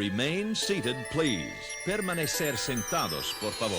Remain seated, please. Permanecer sentados, por favor.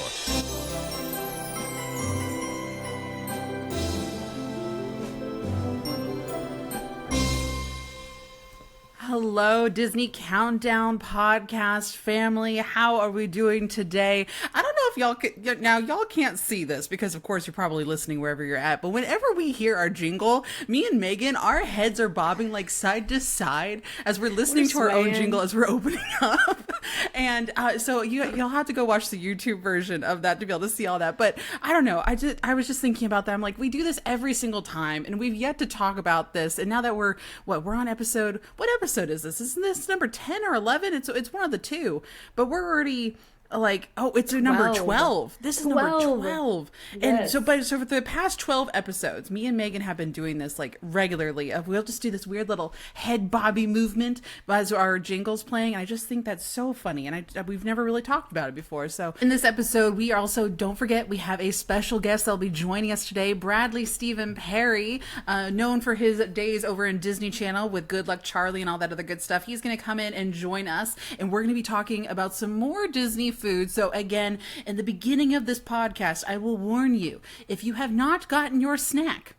Hello, Disney Countdown podcast family. How are we doing today? I don't know if y'all can't see this because, of course, you're probably listening wherever you're at. But whenever we hear our jingle, me and Megan, our heads are bobbing like side to side as we're listening to our own jingle as we're opening up. And so you'll have to go watch the YouTube version of that to be able to see all that. But I don't know. I was just thinking about that. I'm like, we do this every single time, and we've yet to talk about this. And now that we're on episode. What episode is this? Isn't this number 10 or 11? It's one of the two, but we're already like, oh, it's number 12. This is number 12. Yes. And so for the past 12 episodes, me and Megan have been doing this like regularly. We'll just do this weird little head bobby movement as our jingle's playing. And I just think that's so funny. And we've never really talked about it before. So in this episode, we also, don't forget, we have a special guest that'll be joining us today, Bradley Stephen Perry, known for his days over in Disney Channel with Good Luck Charlie and all that other good stuff. He's going to come in and join us, and we're going to be talking about some more Disney food. So again, in the beginning of this podcast, I will warn you, if you have not gotten your snack,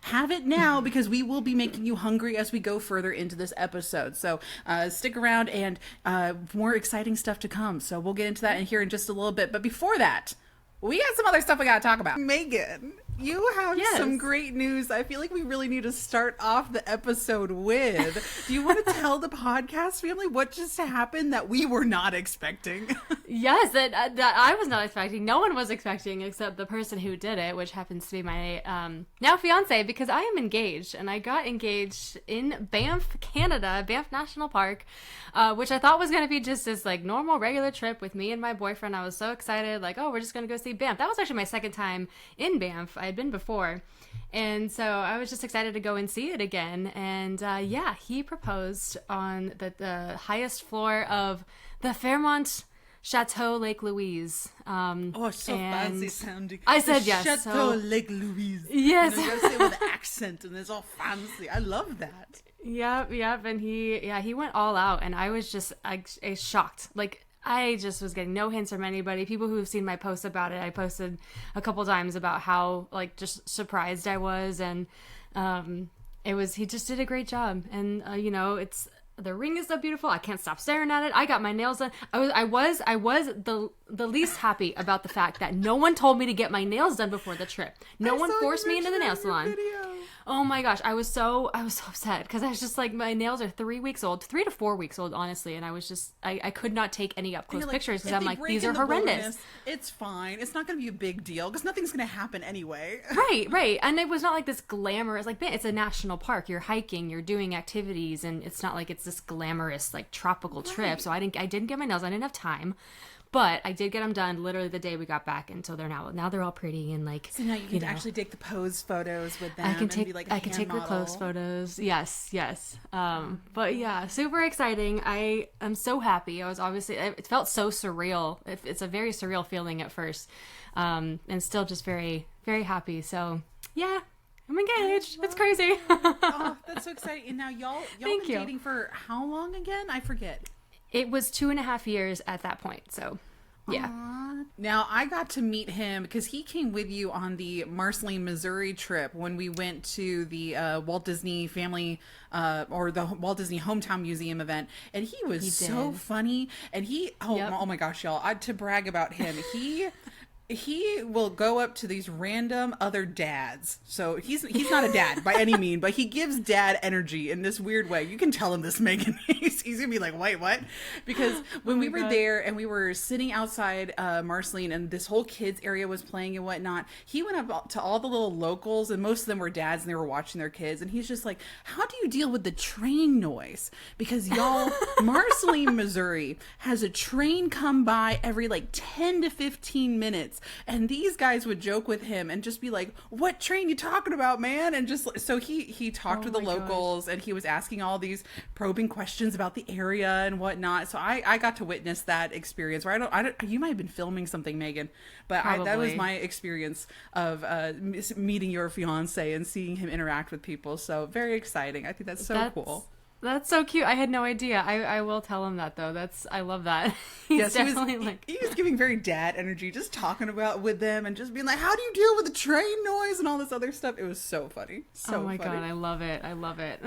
have it now, because we will be making you hungry as we go further into this episode. So stick around, and more exciting stuff to come. So we'll get into that in here in just a little bit. But before that, we got some other stuff we got to talk about. Megan, you have some great news. I feel like we really need to start off the episode with. Do you want to tell the podcast family what just happened that we were not expecting? Yes, that I was not expecting. No one was expecting except the person who did it, which happens to be my now fiance, because I am engaged, and I got engaged in Banff, Canada, Banff National Park, which I thought was going to be just this like normal, regular trip with me and my boyfriend. I was so excited, like, oh, we're just going to go see Banff. That was actually my second time in Banff. I had been before, and so I was just excited to go and see it again. And he proposed on the highest floor of the Fairmont Chateau Lake Louise. So fancy sounding. I said yes. Chateau Lake Louise. Yes. You gotta say it with accent, and it's all fancy. I love that. Yep. And he went all out, and I was just shocked. Like, I just was getting no hints from anybody. People who have seen my posts about it, I posted a couple times about how like just surprised I was, and he just did a great job. And the ring is so beautiful. I can't stop staring at it. I got my nails done. I was the least happy about the fact that no one told me to get my nails done before the trip. No one forced me into the nail salon. Oh my gosh, I was so upset, because I was just like, my nails are 3 weeks old, 3 to 4 weeks old, honestly, and I was just, I could not take any up close pictures, because I'm like, these are horrendous. It's fine. It's not going to be a big deal, because nothing's going to happen anyway. Right. And it was not like this glamorous, like, it's a national park. You're hiking, you're doing activities, and it's not like it's this glamorous, like, tropical trip. So I didn't get my nails. I didn't have time. But I did get them done literally the day we got back, and so now they're all pretty, and like, so now you can actually take the pose photos with them. I can take the close photos. Yes. But yeah, super exciting. I am so happy. I was it felt so surreal. It's a very surreal feeling at first, and still just very, very happy. So yeah. I'm engaged. It's crazy. Oh, that's so exciting. And now y'all been dating for how long again? I forget. It was 2.5 years at that point, so yeah. Now, I got to meet him because he came with you on the Marceline, Missouri trip when we went to the Walt Disney Family or the Walt Disney Hometown Museum event, and he was so funny. And oh my gosh, y'all! To brag about him, he will go up to these random other dads. So he's not a dad by any mean, but he gives dad energy in this weird way. You can tell him this, Megan. He's gonna be like, wait, what? Because when we were there and we were sitting outside Marceline, and this whole kids area was playing and whatnot, he went up to all the little locals, and most of them were dads, and they were watching their kids, and he's just like, how do you deal with the train noise? Because y'all, Marceline, Missouri has a train come by every like 10 to 15 minutes. And these guys would joke with him and just be like, what train you talking about, man? And just so he talked with the locals, and he was asking all these probing questions about the area and whatnot. So I got to witness that experience where I don't you might have been filming something, Megan, but that was my experience of meeting your fiance and seeing him interact with people. So very exciting. I think that's so cool. That's so cute. I had no idea. I will tell him that though. I love that. He's Yes, definitely he was giving very dad energy, just talking about with them and just being like, how do you deal with the train noise and all this other stuff? It was so funny. So oh my funny. God, I love it. I love it.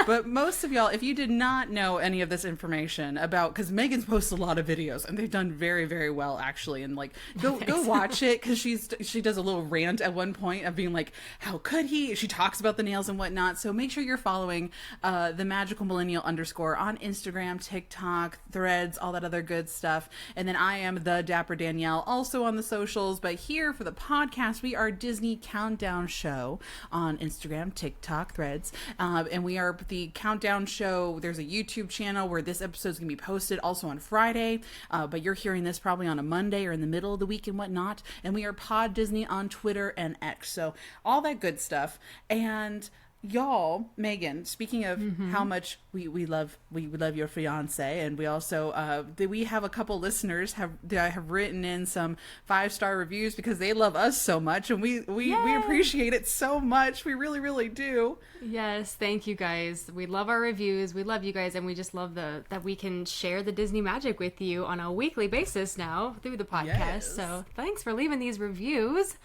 But most of y'all, if you did not know any of this information about, because Megan's posted a lot of videos and they've done very, very well actually, and like go watch it, because she does a little rant at one point of being like, how could he? She talks about the nails and whatnot. So make sure you're following the Magical Millennial _ on Instagram, TikTok, Threads, all that other good stuff. And then I am the Dapper Danielle, also on the socials. But here for the podcast, we are Disney Countdown Show on Instagram, TikTok, Threads, and we are the Countdown Show. There's a YouTube channel where this episode is going to be posted also on Friday, but you're hearing this probably on a Monday or in the middle of the week and whatnot. And we are Pod Disney on Twitter and X, so all that good stuff. And y'all, Megan, speaking of how much we love your fiance, and we also we have a couple listeners that have written in some 5-star reviews because they love us so much, and we appreciate it so much. We really, really do. Yes, thank you guys. We love our reviews. We love you guys, and we just love that we can share the Disney magic with you on a weekly basis now through the podcast. Yes. So thanks for leaving these reviews.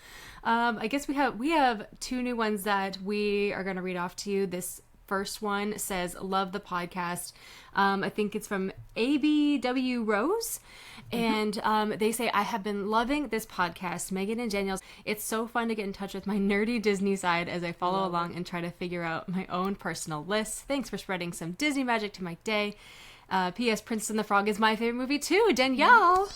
I guess we have 2 new ones that we are going to read off to you. This first one says, love the podcast. I think it's from ABW Rose. And they say, I have been loving this podcast, Megan and Danielle's. It's so fun to get in touch with my nerdy Disney side as I follow along and try to figure out my own personal lists. Thanks for spreading some Disney magic to my day. P.S. Princess and the Frog is my favorite movie too. Danielle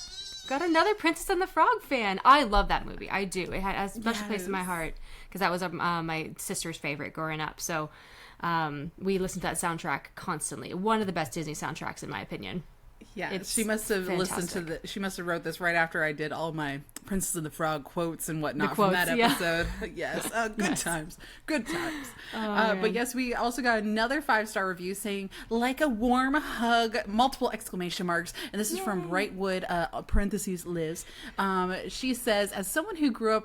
got another Princess and the Frog fan. I love that movie. I do. It has a special place in my heart because that was my sister's favorite growing up. So we listened to that soundtrack constantly. One of the best Disney soundtracks in my opinion. Yeah, she must have listened to she must have wrote this right after I did all my Princess and the Frog quotes and whatnot from that episode. Yes, good times. Good times. But yes, we also got another 5-star review saying, like a warm hug, multiple exclamation marks. And this is from Brightwood, parentheses Liz. She says, as someone who grew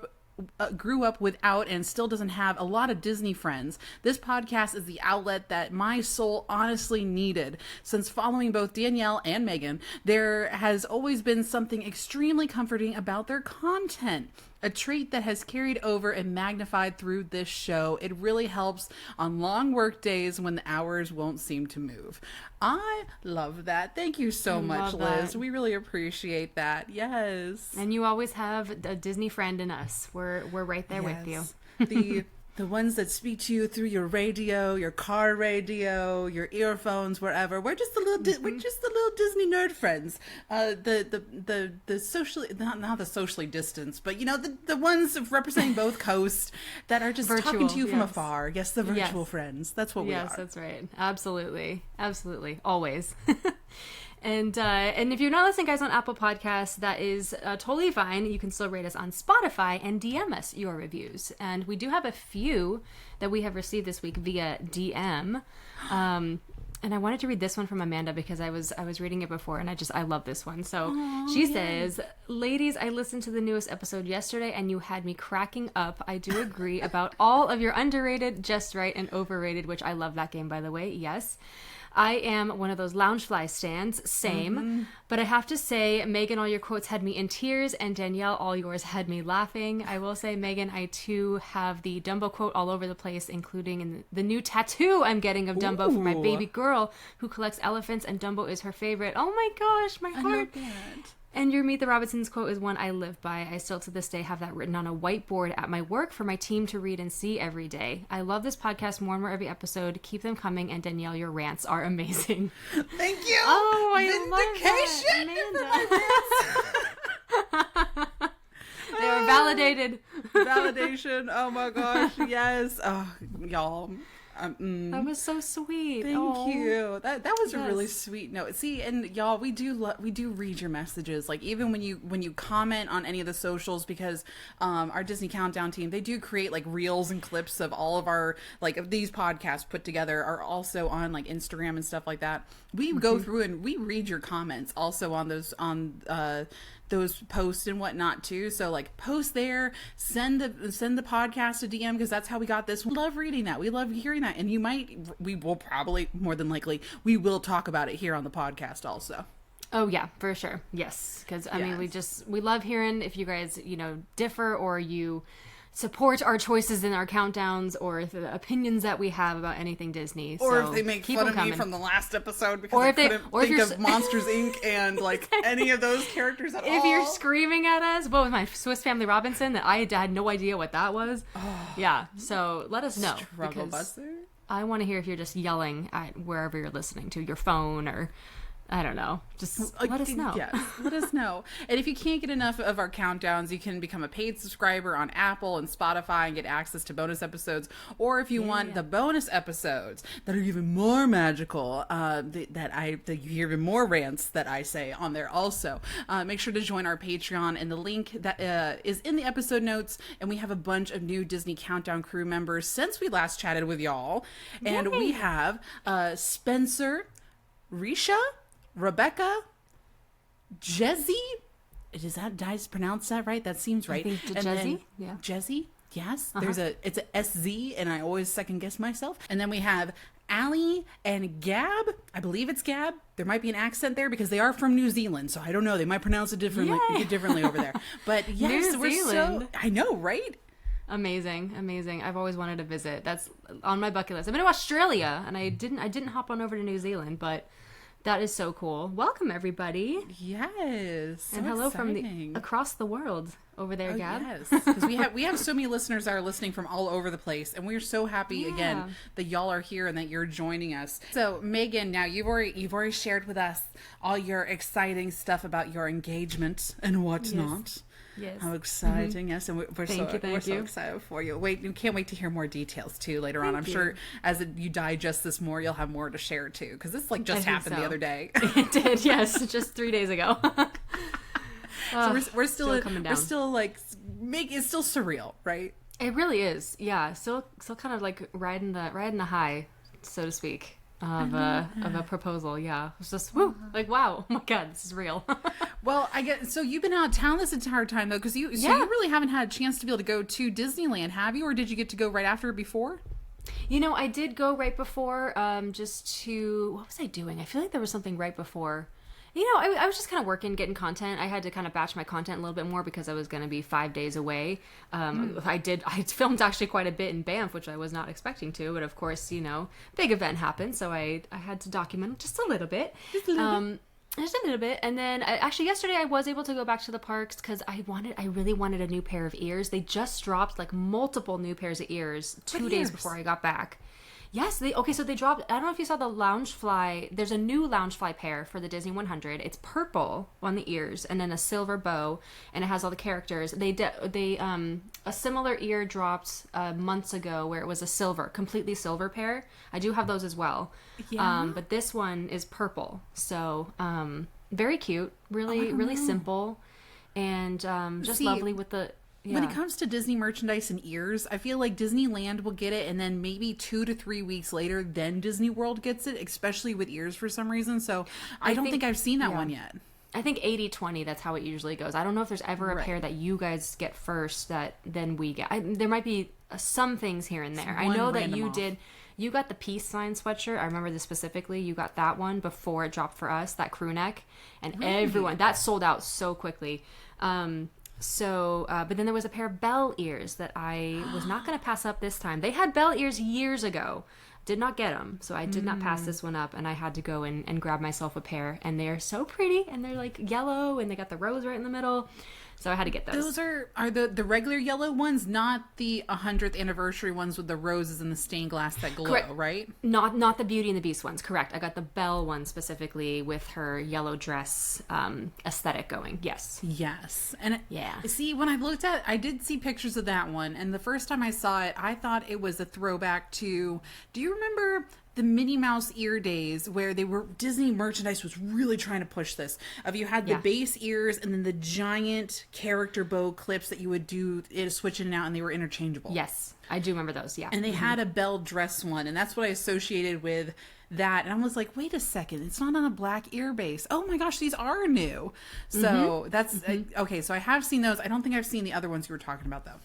up without and still doesn't have a lot of Disney friends, this podcast is the outlet that my soul honestly needed. Since following both Danielle and Megan, there has always been something extremely comforting about their content. A trait that has carried over and magnified through this show. It really helps on long work days when the hours won't seem to move. I love that. Thank you so much, Liz. We really appreciate that. Yes. And you always have a Disney friend in us. We're right there with you. The ones that speak to you through your radio, your car radio, your earphones, wherever. We're just the little Disney nerd friends. The socially not the socially distanced, but the ones representing both coasts that are just talking to you from afar. Yes, the virtual friends. That's what we are. Yes, that's right. Absolutely, always. And if you're not listening, guys, on Apple Podcasts, that is totally fine. You can still rate us on Spotify and DM us your reviews. And we do have a few that we have received this week via DM. And I wanted to read this one from Amanda because I was reading it before, and I love this one. So she says, ladies, I listened to the newest episode yesterday, and you had me cracking up. I do agree about all of your underrated, just right, and overrated, which I love that game, by the way. Yes. I am one of those Loungefly stands, same. But I have to say, Megan, all your quotes had me in tears, and Danielle, all yours had me laughing. I will say, Megan, I too have the Dumbo quote all over the place, including in the new tattoo I'm getting of Dumbo for my baby girl who collects elephants, and Dumbo is her favorite. Oh my gosh, my heart. I love that. And your Meet the Robinsons quote is one I live by. I still to this day have that written on a whiteboard at my work for my team to read and see every day. I love this podcast more and more every episode. Keep them coming, and Danielle, your rants are amazing. Thank you. Oh, I love that, Amanda. They are validated. Validation. Oh my gosh. Yes. Oh, y'all. That was so sweet. Thank you. That was a really sweet note. See, and y'all, we do read your messages. Like even when you comment on any of the socials, because our Disney Countdown team, they do create like reels and clips of all of our like these podcasts put together are also on like Instagram and stuff like that. We go through and we read your comments also on those posts and whatnot too. So like post there, send the podcast a DM, because that's how we got this. We love reading that. We love hearing that. Yeah, and we will probably, more than likely, we will talk about it here on the podcast also. Oh yeah, for sure. Yes. Because I mean, we love hearing if you guys, differ or you support our choices in our countdowns or the opinions that we have about anything Disney. Or so if they make fun of me from the last episode because or I if they, couldn't or if think you're of Monsters Inc. and like any of those characters at all. If you're screaming at us, what was my Swiss Family Robinson that I had no idea what that was? Yeah, so let us know. Struggle Buster? I want to hear if you're just yelling at wherever you're listening to, your phone or... I don't know. Just let us know. Yes, let us know. And if you can't get enough of our countdowns, you can become a paid subscriber on Apple and Spotify and get access to bonus episodes. Or if you want the bonus episodes that are even more magical, that you hear even more rants that I say on there also, make sure to join our Patreon. And the link that is in the episode notes. And we have a bunch of new Disney Countdown crew members since we last chatted with y'all. And we have Spencer, Risha, Rebecca, Jezzy. Did I pronounce that right? That seems right. I think Jezzy. Yeah. Jezzy. Yes. It's a SZ, and I always second guess myself. And then we have Allie and Gab. I believe it's Gab. There might be an accent there because they are from New Zealand, so I don't know. They might pronounce it differently over there. But yes, New Zealand. I know, right? Amazing. I've always wanted to visit. That's on my bucket list. I've been to Australia, and I didn't hop on over to New Zealand, but that is so cool. Welcome, everybody. Yes. So and hello exciting. from across the world over there, Gab. Yes. Because we have so many listeners that are listening from all over the place. And we're so happy, again, that y'all are here and that you're joining us. So, Megan, now you've already shared with us all your exciting stuff about your engagement and whatnot. Yes. How exciting. Yes. And we're so excited for you. We can't wait to hear more details too later on. I'm sure as you digest this more, you'll have more to share too. Because this just happened the other day. It did. Yes. Just 3 days ago. So we're still coming down. We're still like it's still surreal, right? It really is. Yeah. Still kind of like riding the high, so to speak. Of a proposal, yeah. It was just like wow, oh my god, this is real. Well, I guess so. You've been out of town this entire time though, because you really haven't had a chance to be able to go to Disneyland, have you? Or did you get to go right after or before? I did go right before. Just to what was I doing? I feel like there was something right before. I was just kind of working, getting content. I had to kind of batch my content a little bit more because I was going to be 5 days away. I filmed actually quite a bit in Banff, which I was not expecting to. But of course, big event happened. So I had to document just a little bit. Just a little bit. And then actually yesterday I was able to go back to the parks because I really wanted a new pair of ears. They just dropped like multiple new pairs of ears 2 days before I got back. Yes, they dropped, I don't know if you saw the Loungefly, there's a new Loungefly pair for the Disney 100. It's purple on the ears and then a silver bow, and it has all the characters. A similar ear dropped months ago where it was a completely silver pair. I do have those as well. Yeah. But this one is purple. So, very cute, really simple, and just lovely with the... Yeah. When it comes to Disney merchandise and ears, I feel like Disneyland will get it, and then maybe 2 to 3 weeks later, then Disney World gets it, especially with ears for some reason. So I don't think I've seen that one yet. I think 80-20, that's how it usually goes. I don't know if there's ever a pair that you guys get first that then we get. There might be some things here and there. I know that you did. You got the peace sign sweatshirt. I remember this specifically. You got that one before it dropped for us, that crew neck. And everyone, that sold out so quickly. But then there was a pair of bell ears that I was not going to pass up this time. They had bell ears years ago. Did not get them. So I did not pass this one up, and I had to go and grab myself a pair. And they're so pretty, and they're like yellow, and they got the rose right in the middle. So I had to get those. Those are the regular yellow ones, not the 100th anniversary ones with the roses and the stained glass that glow, correct. Right? Not the Beauty and the Beast ones, correct. I got the Belle one specifically with her yellow dress aesthetic going. Yes. And see, when I did see pictures of that one, and the first time I saw it, I thought it was a throwback to, do you remember the Minnie Mouse ear days where Disney merchandise was really trying to push this? You had the base ears and then the giant character bow clips that you would do switch in and out, and they were interchangeable. Yes, I do remember those. Yeah, and they had a Belle dress one, and that's what I associated with that. And I was like, wait a second, it's not on a black ear base. Oh my gosh, these are new. So that's okay. So I have seen those. I don't think I've seen the other ones you were talking about though.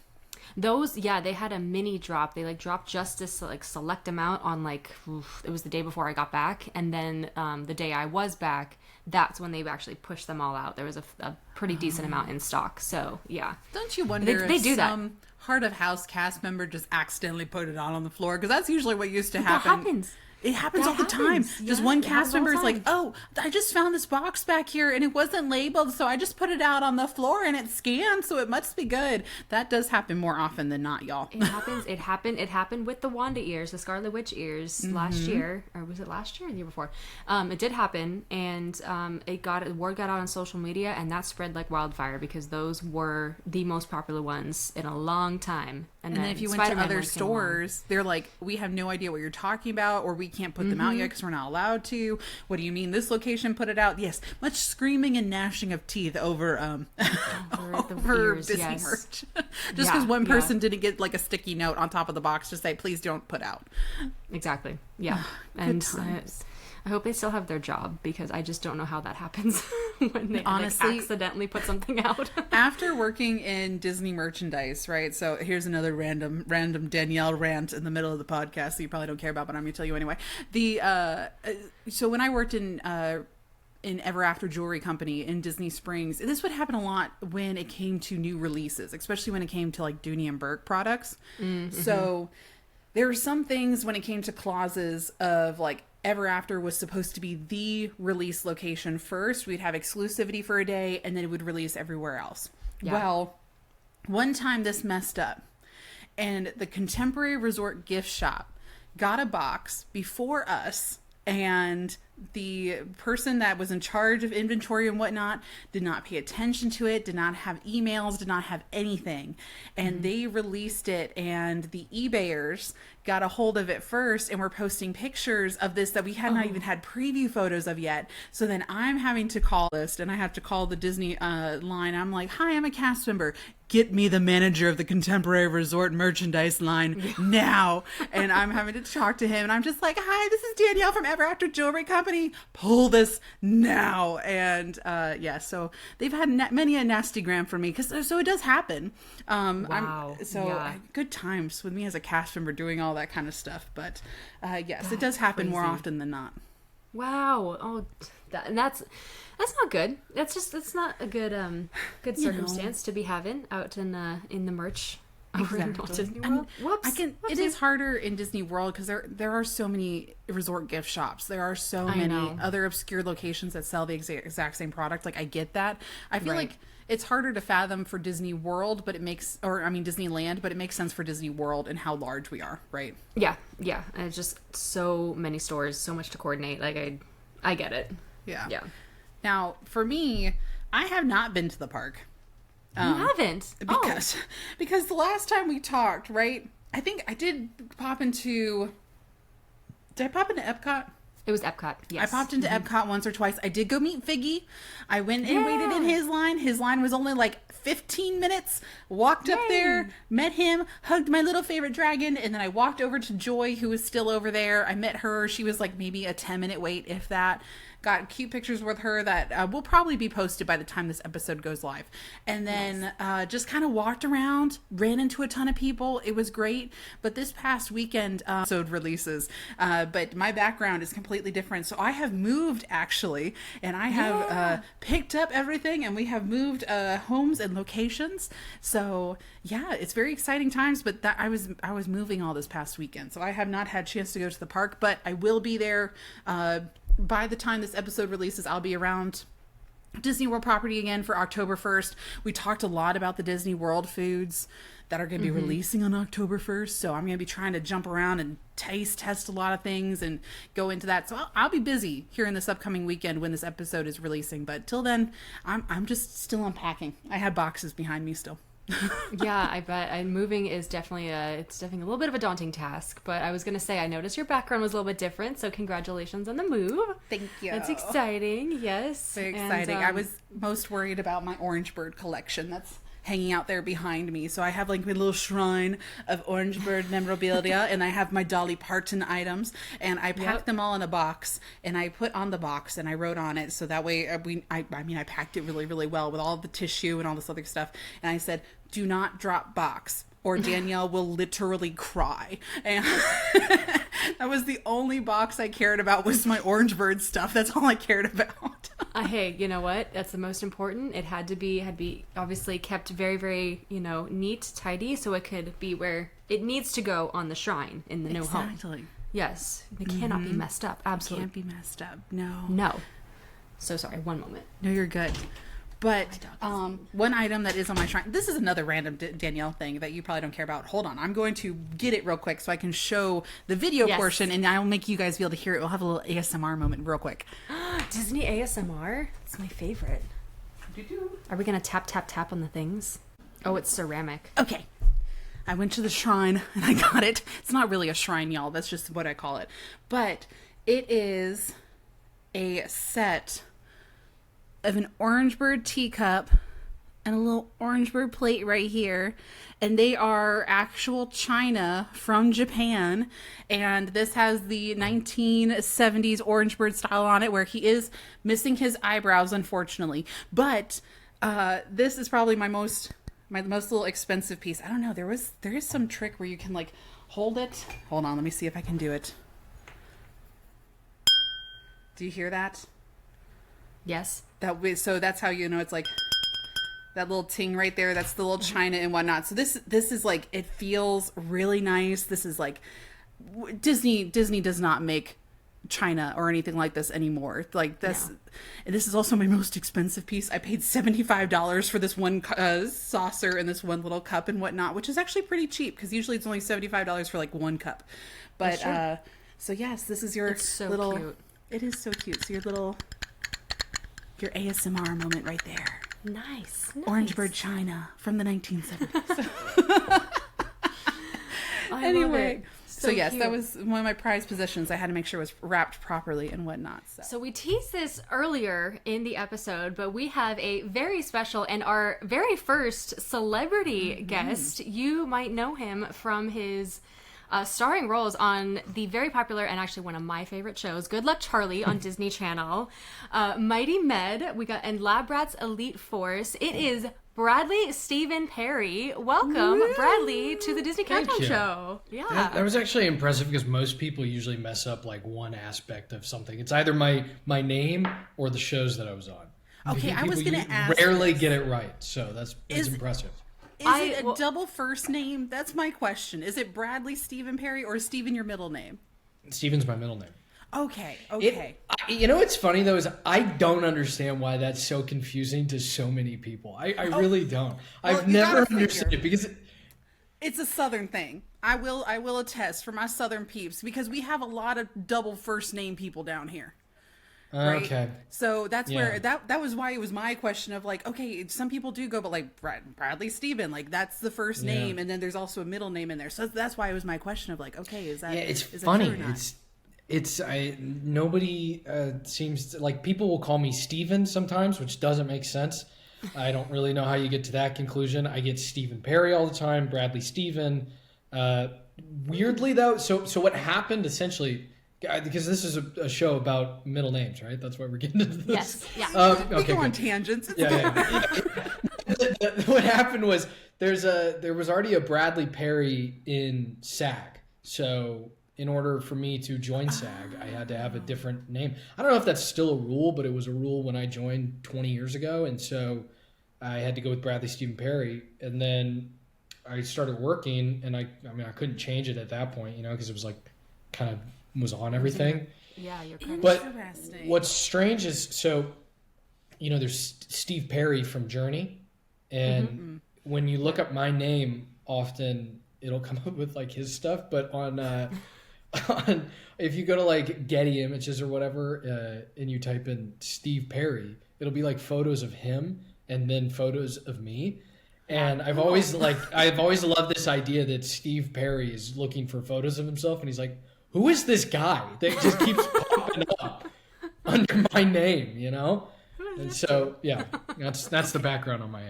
Those, yeah, they had a mini drop. They like dropped just this like select amount on like, it was the day before I got back. And then the day I was back, that's when they actually pushed them all out. There was a pretty decent amount in stock. So yeah. Don't you wonder They if do that. some heart of house cast member just accidentally put it on the floor? Because that's usually what used to happen. That happens. It happens That all the time. happens. Just Yeah, one it happens cast all the member is like, time. oh, I just found this box back here and it wasn't labeled, so I just put it out on the floor and it scanned, so it must be good. That does happen more often than not, y'all. It happens. It happened with the Wanda ears, the Scarlet Witch ears last year, or was it last year or the year before? It did happen, and word got out on social media, and that spread like wildfire because those were the most popular ones in a long time. And then if you went to other stores, they're like, we have no idea what you're talking about, or we can't put them out yet because we're not allowed to. What do you mean this location put it out? Yes, much screaming and gnashing of teeth over over ears, Disney yes. merch. Just because Yeah, one yeah. person didn't get like a sticky note on top of the box to say, please don't put out. Exactly. Yeah. And I hope they still have their job because I just don't know how that happens when they Honestly, like, accidentally put something out. After working in Disney merchandise, right? So here's another random Danielle rant in the middle of the podcast that you probably don't care about, but I'm going to tell you anyway. So when I worked in Ever After Jewelry Company in Disney Springs, this would happen a lot when it came to new releases, especially when it came to like Dooney and Burke products. So there were some things when it came to clauses of like Ever After was supposed to be the release location first. We'd have exclusivity for a day and then it would release everywhere else. Yeah. Well, one time this messed up and the Contemporary Resort gift shop got a box before us, and the person that was in charge of inventory and whatnot did not pay attention to it, did not have emails, did not have anything. And they released it, and the eBayers got a hold of it first and were posting pictures of this that we had not even had preview photos of yet. So then I'm having to call this, and I have to call the Disney line. I'm like, hi, I'm a cast member. Get me the manager of the Contemporary Resort merchandise line now. And I'm having to talk to him. And I'm just like, hi, this is Danielle from Ever After Jewelry Company. Pull this now. And yeah, so they've had many a nasty gram for me. So it does happen. Wow. Good times with me as a cast member doing all that kind of stuff. But yes, it That's does happen more crazy. often than not. Wow. Oh, that's not good. That's not a good circumstance to be having out in the merch over in Walt Disney World. Whoops. It is harder in Disney World because there are so many resort gift shops. There are so many know. other obscure locations that sell the exact same product. Like, I get that. I feel Right. like it's harder to fathom for Disney World, Disneyland, but it makes sense for Disney World and how large we are, right? Yeah. And it's just so many stores, so much to coordinate. Like I get it. Yeah. Yeah. Now, for me, I have not been to the park. You haven't? Because the last time we talked, right? I think I did pop into. Did I pop into Epcot? It was Epcot. Yes. I popped into Epcot once or twice. I did go meet Figgy. I went and waited in his line. His line was only like 15 minutes. Walked up there, met him, hugged my little favorite dragon, and then I walked over to Joy, who was still over there. I met her. She was like maybe a 10-minute wait, if that. Got cute pictures with her that will probably be posted by the time this episode goes live. And then just kind of walked around, ran into a ton of people. It was great. But this past weekend, episode releases. But my background is completely different. So I have moved, actually. And I have picked up everything. And we have moved homes and locations. So yeah, it's very exciting times. But I was moving all this past weekend. So I have not had a chance to go to the park. But I will be there by the time this episode releases. I'll be around Disney World property again for October 1st. We talked a lot about the Disney World foods that are going to be releasing on October 1st. So I'm going to be trying to jump around and test a lot of things and go into that. So I'll be busy here in this upcoming weekend when this episode is releasing. But till then, I'm just still unpacking. I have boxes behind me still. Yeah, I bet. And moving is definitely a little bit of a daunting task. But I was going to say, I noticed your background was a little bit different. So congratulations on the move. Thank you. That's exciting. Yes. Very exciting. I was most worried about my Orange Bird collection that's hanging out there behind me. So I have like my little shrine of Orange Bird memorabilia, and I have my Dolly Parton items, and I packed them all in a box, and I put on the box and I wrote on it. So that way I packed it really, really well with all the tissue and all this other stuff. And I said, do not drop box. or Danielle will literally cry. And that was the only box I cared about, was my Orange Bird stuff. That's all I cared about. Hey, you know what? That's the most important. It had to be obviously kept very, very, neat, tidy, so it could be where it needs to go on the shrine in the new home. Exactly. Yes. It cannot be messed up. Absolutely. Can't be messed up. No. No. So sorry. One moment. No, you're good. But one item that is on my shrine, this is another random Danielle thing that you probably don't care about. Hold on. I'm going to get it real quick so I can show the video portion, and I'll make you guys be able to hear it. We'll have a little ASMR moment real quick. Disney ASMR? It's my favorite. Are we going to tap, tap, tap on the things? Oh, it's ceramic. Okay. I went to the shrine and I got it. It's not really a shrine, y'all. That's just what I call it. But it is a set of an Orange Bird teacup and a little Orange Bird plate right here. And they are actual china from Japan. And this has the 1970s Orange Bird style on it, where he is missing his eyebrows, unfortunately. But this is probably my most little expensive piece. I don't know. There is some trick where you can like hold it. Hold on. Let me see if I can do it. Do you hear that? Yes. So that's how you know it's like that little ting right there. That's the little china and whatnot. So this is like, it feels really nice. This is like Disney does not make china or anything like this anymore. Like this, and this is also my most expensive piece. I paid $75 for this one saucer and this one little cup and whatnot, which is actually pretty cheap because usually it's only $75 for like one cup. But so yes, this is your little. Cute. It is so cute. So your ASMR moment right there. Nice. Orange Bird china from the 1970s. Anyway. So yes, cute. that was one of my prized possessions. I had to make sure it was wrapped properly and whatnot. So we teased this earlier in the episode, but we have a very special and our very first celebrity guest. You might know him from his starring roles on the very popular and actually one of my favorite shows, Good Luck Charlie on Disney Channel, Mighty Med, and Lab Rats Elite Force. It is Bradley Stephen Perry. Welcome, Bradley, to the Disney Countdown Show. Yeah. That was actually impressive because most people usually mess up like one aspect of something. It's either my name or the shows that I was on. Okay, I was going to ask. Rarely get it right, so that's impressive. Is it a double first name? That's my question. Is it Bradley Stephen Perry or is Stephen your middle name? Stephen's my middle name. Okay. What's funny though is I don't understand why that's so confusing to so many people. I really don't. I've never understood it because it's a Southern thing. I will attest for my Southern peeps because we have a lot of double first name people down here. Right? Okay. So that's where that was why it was my question of like, okay, some people do go, but like Bradley Stephen, like that's the first name, and then there's also a middle name in there. So that's why it was my question of like, okay, is that it's is funny. It true or not? Nobody seems to, like, people will call me Stephen sometimes, which doesn't make sense. I don't really know how you get to that conclusion. I get Stephen Perry all the time, Bradley Stephen. Weirdly though, so what happened essentially, because this is a show about middle names, right? That's why we're getting into this. Yes, yeah. We go on tangents. What happened was there was already a Bradley Perry in SAG, so in order for me to join SAG, I had to have a different name. I don't know if that's still a rule, but it was a rule when I joined 20 years ago, and so I had to go with Bradley Stephen Perry, and then I started working, and I couldn't change it at that point, because it was like kind of was on everything. Yeah, you're correct. But what's strange is, so, there's Steve Perry from Journey, and when you look up my name, often it'll come up with like his stuff, but on if you go to like Getty Images or whatever, and you type in Steve Perry, it'll be like photos of him and then photos of me. And I've always loved this idea that Steve Perry is looking for photos of himself, and he's like, who is this guy that just keeps popping up under my name, And so, yeah, that's the background on my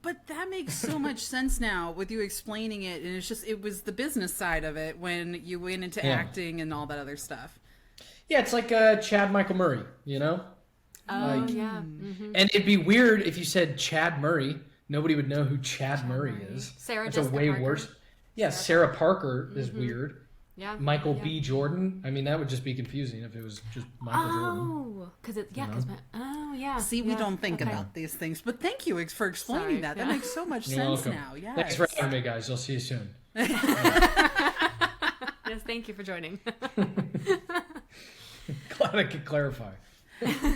But that makes so much sense now with you explaining it, and it was the business side of it when you went into acting and all that other stuff. Yeah, it's like Chad Michael Murray, Oh, yeah. Mm-hmm. And it'd be weird if you said Chad Murray, nobody would know who Chad Murray is. Sarah That's a Jessica way Parker. worse. Yeah, Sarah Parker is weird. Yeah. Michael yeah. B. Jordan. I mean, that would just be confusing if it was just Michael Jordan. Oh, because yeah. See, we yeah, don't think okay. about these things, but thank you for explaining Sorry, that. yeah. That makes so much You're sense welcome. now. Yes. Thanks for having me, guys. I'll see you soon. Yes, thank you for joining. Glad I could clarify.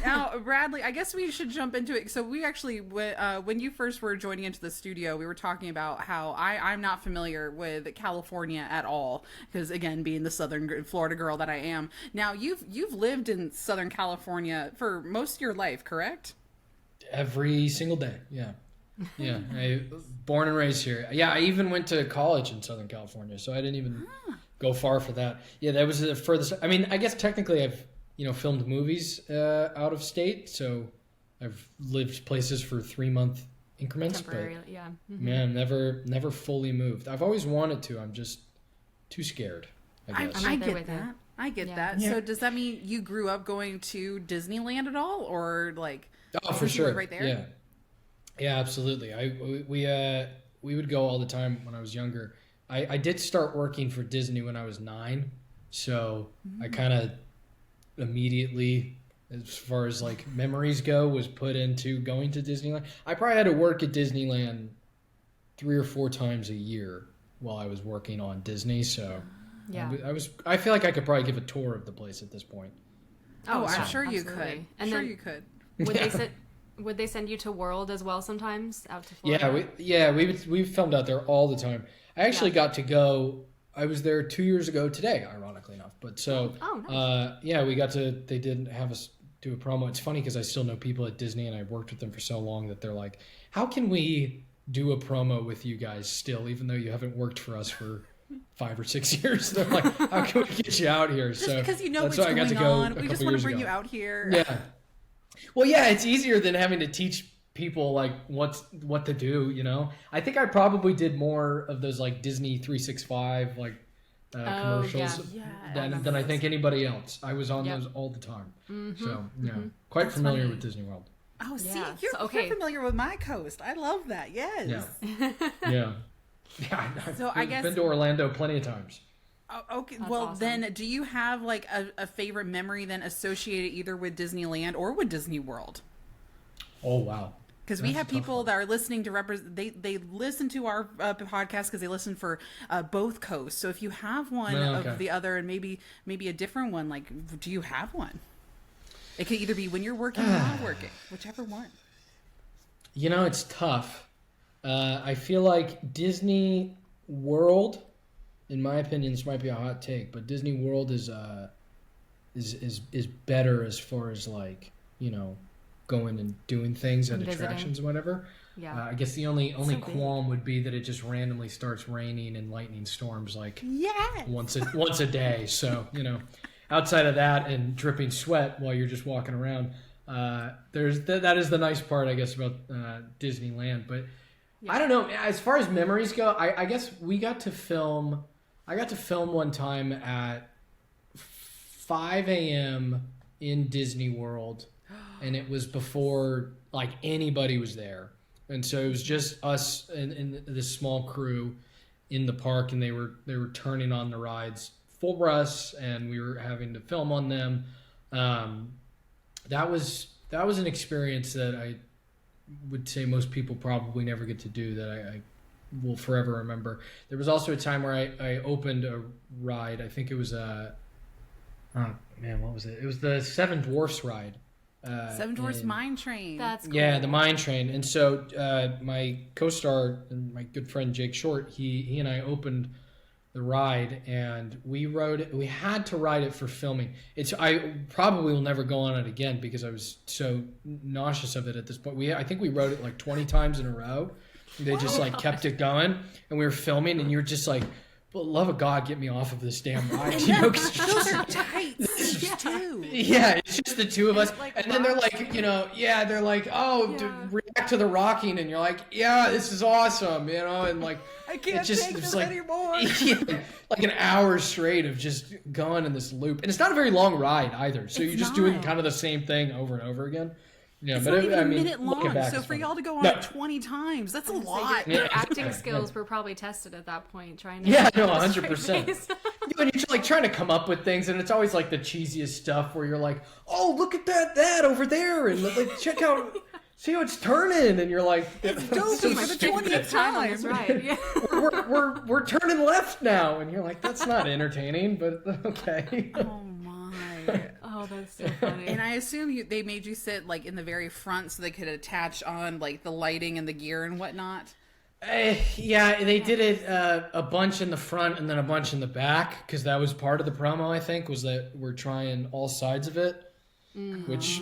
Now, Bradley, I guess we should jump into it. So we actually, when you first were joining into the studio, we were talking about how I'm not familiar with California at all, because again, being the Southern Florida girl that I am. Now, you've lived in Southern California for most of your life, correct? Every single day, yeah. Yeah, I born and raised here. Yeah, I even went to college in Southern California, so I didn't even go far for that. Yeah, that was the furthest. I mean, I guess technically I've filmed movies out of state, so I've lived places for 3-month increments. Temporarily, but, yeah. Man, never fully moved. I've always wanted to. I'm just too scared, I guess. I right there get with you. that. I get Yeah. that. Yeah. So does that mean you grew up going to Disneyland at all, or like? Oh, for you sure. live right there? Yeah, absolutely. We would go all the time when I was younger. I did start working for Disney when I was 9, so I kind of immediately, as far as like memories go, was put into going to Disneyland. I probably had to work at Disneyland 3 or 4 times a year while I was working on Disney. So Yeah. I feel like I could probably give a tour of the place at this point. Oh, yeah, I'm sure you absolutely. could. And sure then you could. would they send you to World as well sometimes out to Florida? We filmed out there all the time. I actually got to go. I was there 2 years ago today, ironically enough. But so, nice. we got to. They did have us do a promo. It's funny because I still know people at Disney, and I worked with them for so long that they're like, "How can we do a promo with you guys still, even though you haven't worked for us for 5 or 6 years?" They're like, "How can we get you out here?" Just because you know what's that's why I got going to go on, we just want to bring you out here. Yeah. Well, yeah, it's easier than having to teach people like what to do. I think I probably did more of those like Disney 365 like commercials than I think anybody else. I was on those all the time, so quite familiar with Disney World. Oh, see, Yeah. you're, So, okay. you're familiar with my coast. I love that. Yes. Yeah. I've So I guess- been to Orlando plenty of times. Oh, okay. That's Well, awesome. then, do you have like a favorite memory then associated either with Disneyland or with Disney World? Oh wow. Because we That's have a tough people one. that are listening to they listen to our podcast because they listen for both coasts. So if you have one of the other and maybe a different one, like, do you have one? It could either be when you're working or not working, whichever one. It's tough. I feel like Disney World, in my opinion, this might be a hot take, but Disney World is better as far as like going and doing things at Visiting. attractions and whatever. Yeah. I guess the only big. qualm would be that it just randomly starts raining and lightning storms like Yes. once a day. So outside of that and dripping sweat while you're just walking around, that is the nice part, I guess, about Disneyland. But I don't know. As far as memories go, I guess we got to film. I got to film one time at 5 a.m. in Disney World, and it was before like anybody was there, and so it was just us and this small crew in the park, and they were turning on the rides for us, and we were having to film on them. That was an experience that I would say most people probably never get to do, that I will forever remember. There was also a time where I opened a ride. I think it was what was it? It was the Seven Dwarfs ride. Seven Dwarfs Mine Train. That's cool. Yeah, the Mine Train. And so my co-star and my good friend Jake Short, he and I opened the ride, and we rode it. We had to ride it for filming. I probably will never go on it again because I was so nauseous of it at this point. I think we rode it like 20 times in a row. They just like kept it going, and we were filming, and you're just like, "For the love of God, get me off of this damn ride!" 'Cause you're Those just are tight seats too. yeah, it's just the two of us, like and then they're rocks. like, they're like, "Oh, react to the rocking," and you're like, "Yeah, this is awesome," and like, I can't it's just take it's this like, anymore. yeah, like an hour straight of just going in this loop, and it's not a very long ride either. So It's you're just doing not. kind of the same thing over and over again. Yeah, It's but not even I a mean, minute looking long. back, So it's for funny. y'all to go on No. it 20 times, that's a I was gonna say, lot. your Yeah. acting skills were probably tested at that point, trying to. Yeah, no, keep a straight 100%. face. When you're like trying to come up with things, and it's always like the cheesiest stuff where you're like, "Oh, look at that over there," and like check out, see how it's turning, and you're like, It's "That's dopey so for the stupid. 20th Time on this time. ride. Yeah. We're turning left now," and you're like, "That's not entertaining," but okay. Oh my. Oh, that's so funny. And I assume they made you sit like in the very front so they could attach on like the lighting and the gear and whatnot. Yeah, they did it a bunch in the front and then a bunch in the back because that was part of the promo. I think was that we're trying all sides of it, which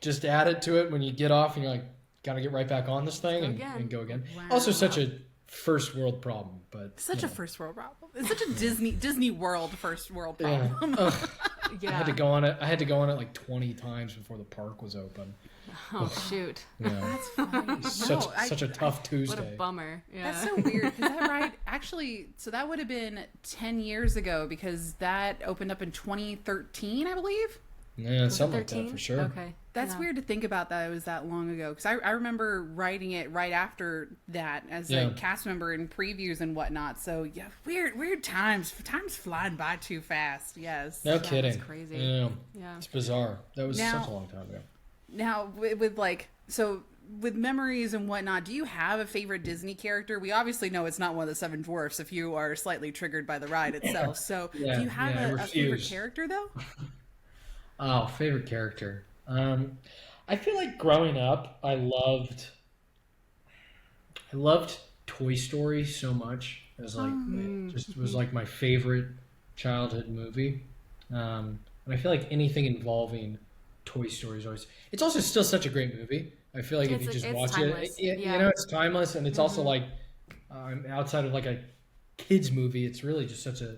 just added to it when you get off and you're like, gotta get right back on this thing and go again. Wow. Also, such a first world problem, but Such a first world problem. It's such a Disney World first world yeah. problem. Ugh. Yeah. I had to go on it like 20 times before the park was open. Oh shoot. Yeah. That's funny. Such a tough Tuesday. What a bummer. Yeah. That's so weird. Is that right? Actually, so that would have been 10 years ago because that opened up in 2013, I believe. Yeah, something like 13? that for sure. Okay. That's Yeah. weird to think about that it was that long ago. Because I remember writing it right after that as Yeah. a cast member in previews and whatnot. So, yeah, weird times. Time's flying by too fast. Yes. No Yeah, kidding. that's crazy. Yeah. Yeah. It's bizarre. That was Now- such a long time ago. Now, with memories and whatnot, do you have a favorite Disney character? We obviously know it's not one of the Seven Dwarfs if you are slightly triggered by the ride itself. So, Yeah, do you have yeah, I a favorite refuse. character, though? Oh, favorite character. I feel like growing up, I loved Toy Story so much. It was like it just was like my favorite childhood movie. And I feel like anything involving Toy Story is always. It's also still such a great movie. I feel like if you It's just watch timeless. it, Yeah. it's timeless, and it's also like outside of like a kids movie, it's really just such a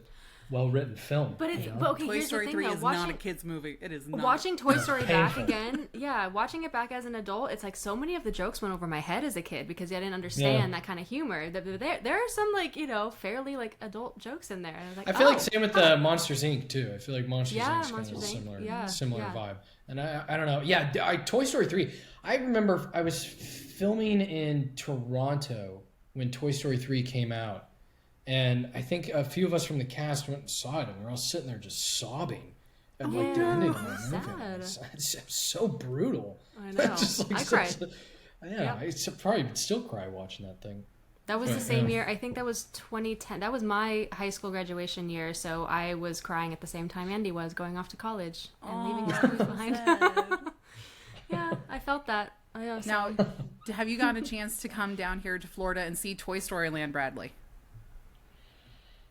well-written film. But it's you know? but okay. Toy Here's Story the 3 thing, though. is not a kid's movie. It is not. Watching Toy Story back painful. again, watching it back as an adult, it's like so many of the jokes went over my head as a kid because I didn't understand that kind of humor. There are some fairly adult jokes in there. I was like, I feel like same with the Monsters Inc. too. I feel like Monsters Yeah, Inc. kind of Monsters Inc. a similar Yeah. vibe. And I don't know. Yeah, Toy Story 3. I remember I was filming in Toronto when Toy Story 3 came out. And I think a few of us from the cast went and saw it, and we were all sitting there just sobbing at like the ending of the movie. sad. It's so brutal. I know. I cried. I probably would still cry watching that thing. That was the But, same yeah. year. I think that was 2010. That was my high school graduation year, so I was crying at the same time Andy was going off to college and leaving his movies behind. Yeah, I felt that. I know. Now, have you gotten a chance to come down here to Florida and see Toy Story Land, Bradley?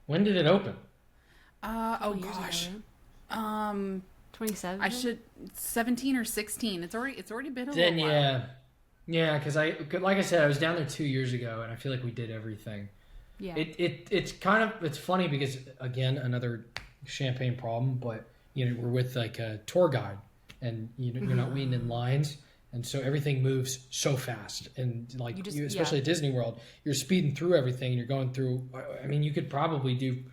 When did it open? Oh years ago, gosh. right? 27. I should 17 or 16. It's already been a Then little while. yeah, because like I said, I was down there 2 years ago, and I feel like we did everything. Yeah. It's funny because again another Champagne problem, but we're with like a tour guide, and you're not waiting in lines, and so everything moves so fast, and like especially at Disney World, you're speeding through everything, and you're going through. I mean, you could probably do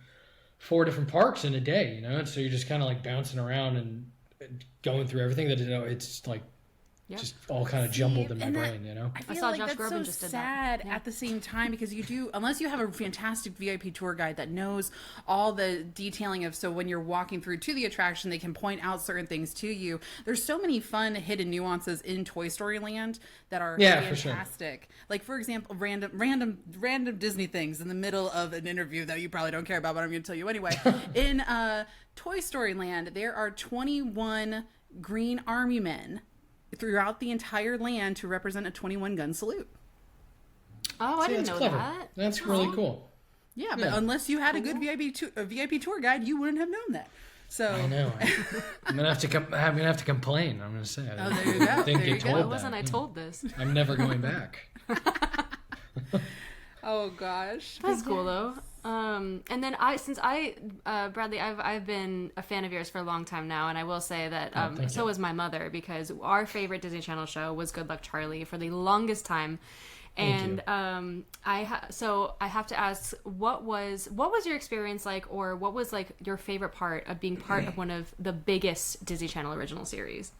4 different parks in a day, and so you're just kind of like bouncing around and going through everything. That it's like just all kind of jumbled in my and that- brain, I feel saw like Josh that's Groban so just did that. sad Yeah. at the same time because unless you have a fantastic VIP tour guide that knows all the detailing of, so when you're walking through to the attraction, they can point out certain things to you. There's so many fun hidden nuances in Toy Story Land that are Yeah, for sure. fantastic. Like, for example, random Disney things in the middle of an interview that you probably don't care about, but I'm going to tell you anyway. In Toy Story Land, there are 21 green army men throughout the entire land to represent a 21 gun salute. Oh, I didn't that's know clever. that. That's really cool. Yeah, but unless you had a good VIP tour guide, you wouldn't have known that. So I know. I'm gonna have to complain. I'm gonna say. Oh, there you go. Didn't There you get go. told Why wasn't that. I told this? I'm never going back. oh gosh. That's cool though. And then Bradley, I've been a fan of yours for a long time now, and I will say that thank so you. was my mother, because our favorite Disney Channel show was Good Luck Charlie for the longest time. And so I have to ask, what was your experience like, or what was like your favorite part of being part of one of the biggest Disney Channel original series?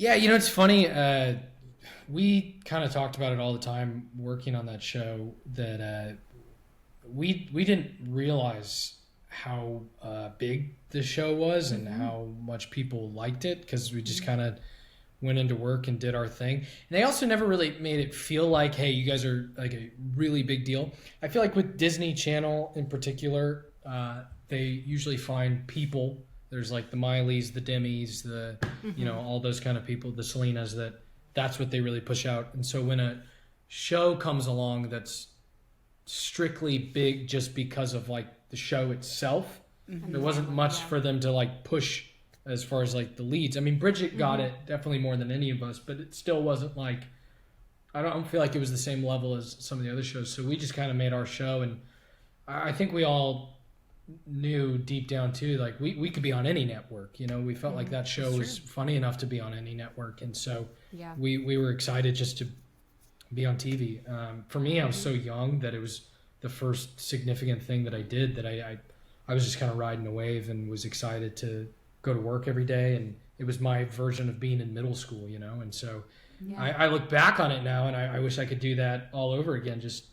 Yeah, it's funny. We kind of talked about it all the time working on that show, that we didn't realize how big the show was and how much people liked it, because we just kind of went into work and did our thing. And they also never really made it feel like, hey, you guys are like a really big deal. I feel like with Disney Channel in particular, they usually find people. There's like the Mileys, the Demis, the all those kind of people, the Selenas, that's what they really push out. And so when a show comes along that's strictly big just because of like the show itself, there wasn't much for them to like push as far as like the leads. I mean, Bridget got it definitely more than any of us, but it still wasn't like, I don't feel like it was the same level as some of the other shows. So we just kind of made our show, and I think we all knew deep down too, like we could be on any network. We felt like that show was funny enough to be on any network, and so we were excited just to be on TV. For me, I was so young that it was the first significant thing that I did, that I was just kind of riding a wave and was excited to go to work every day, and it was my version of being in middle school, and so I look back on it now, and I wish I could do that all over again, just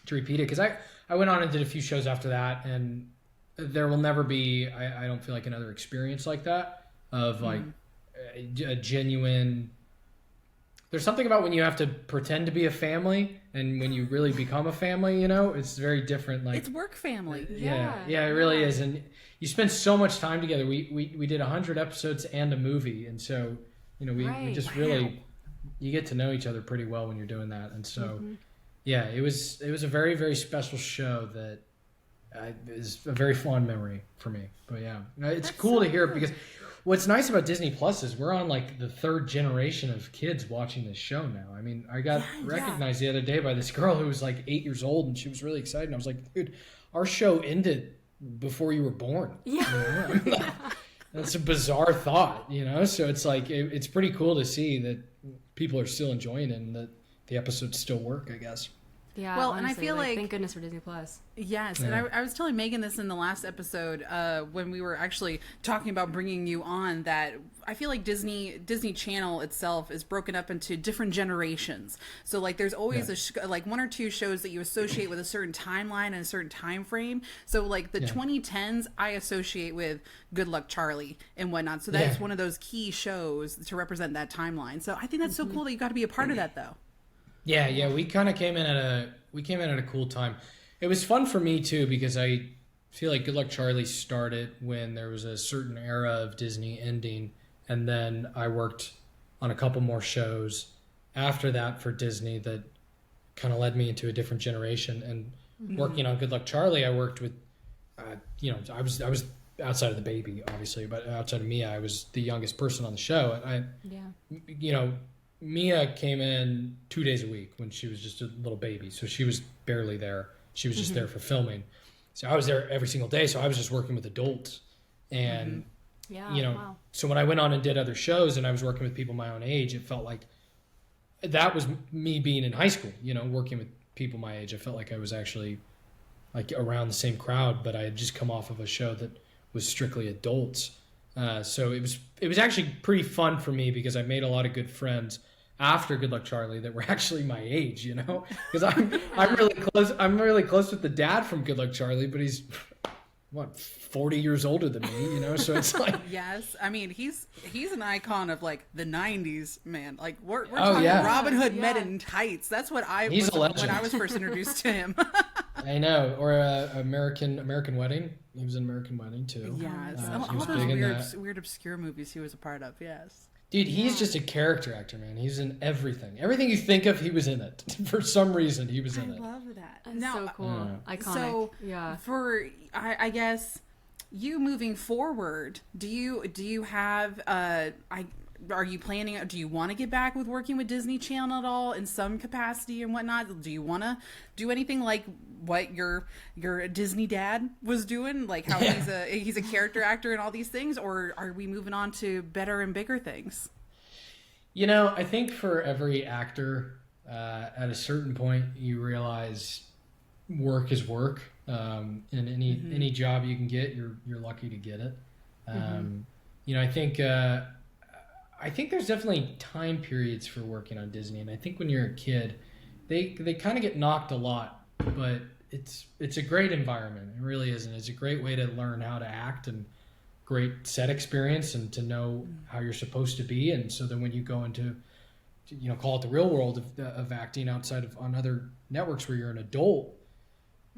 to repeat it, because I went on and did a few shows after that, and there will never be, I don't feel like, another experience like that, of like a genuine. There's something about when you have to pretend to be a family and when you really become a family, it's very different. Like, it's work family. Yeah, it really is. And you spend so much time together. We did 100 episodes and a movie, and so we just really, you get to know each other pretty well when you're doing that. And so it was a very, very special show that is a very fond memory for me. But it's cool to hear, because what's nice about Disney Plus is we're on like the third generation of kids watching this show now. I mean, I got recognized the other day by this girl who was like 8 years old, and she was really excited. And I was like, dude, our show ended before you were born. Yeah. That's a bizarre thought, So it's like, it's pretty cool to see that people are still enjoying it and that the episodes still work, I guess. Yeah, well, honestly, and I feel like thank goodness for Disney Plus. Yes, and I was telling Megan this in the last episode when we were actually talking about bringing you on, that I feel like Disney Channel itself is broken up into different generations. So like there's always like one or two shows that you associate with a certain timeline and a certain time frame. So like the 2010s I associate with Good Luck Charlie and whatnot. So that's one of those key shows to represent that timeline. So I think that's so cool that you got to be a part of that, though. Yeah, we kind of came in at a cool time. It was fun for me too, because I feel like Good Luck Charlie started when there was a certain era of Disney ending, and then I worked on a couple more shows after that for Disney that kind of led me into a different generation. And working on Good Luck Charlie, I worked with, I was outside of the baby, obviously, but outside of Mia, I was the youngest person on the show. And Mia came in 2 days a week when she was just a little baby, so she was barely there. She was just there for filming. So I was there every single day, so I was just working with adults. And, so when I went on and did other shows and I was working with people my own age, it felt like that was me being in high school, working with people my age. I felt like I was actually like around the same crowd, but I had just come off of a show that was strictly adults. So it was actually pretty fun for me, because I made a lot of good friends after Good Luck Charlie that were actually my age, because I'm really close with the dad from Good Luck Charlie, but he's 40 years older than me, so it's like, yes, I mean he's an icon of like the 90s, man. Like we're talking Robin Hood Men in Tights. That's what he's a legend. When I was first introduced to him. I know. Or American Wedding. He was in American Wedding too. Yes. All those weird obscure movies he was a part of. Yes. Dude, he's just a character actor, man. He's in everything. Everything you think of, he was in it. For some reason, he was in it. I love that. That's so cool. Iconic. So, for I guess you moving forward, do you have are you planning? Do you want to get back with working with Disney Channel at all in some capacity and whatnot? Do you want to do anything like what your Disney dad was doing, like how he's a character actor and all these things, or are we moving on to better and bigger things? I think for every actor, at a certain point, you realize work is work, and any job you can get, you're lucky to get it. I think I think there's definitely time periods for working on Disney, and I think when you're a kid, they kind of get knocked a lot, but it's a great environment. It really is, and it's a great way to learn how to act and great set experience and to know how you're supposed to be. And so then when you go into, call it the real world of acting outside of on other networks where you're an adult,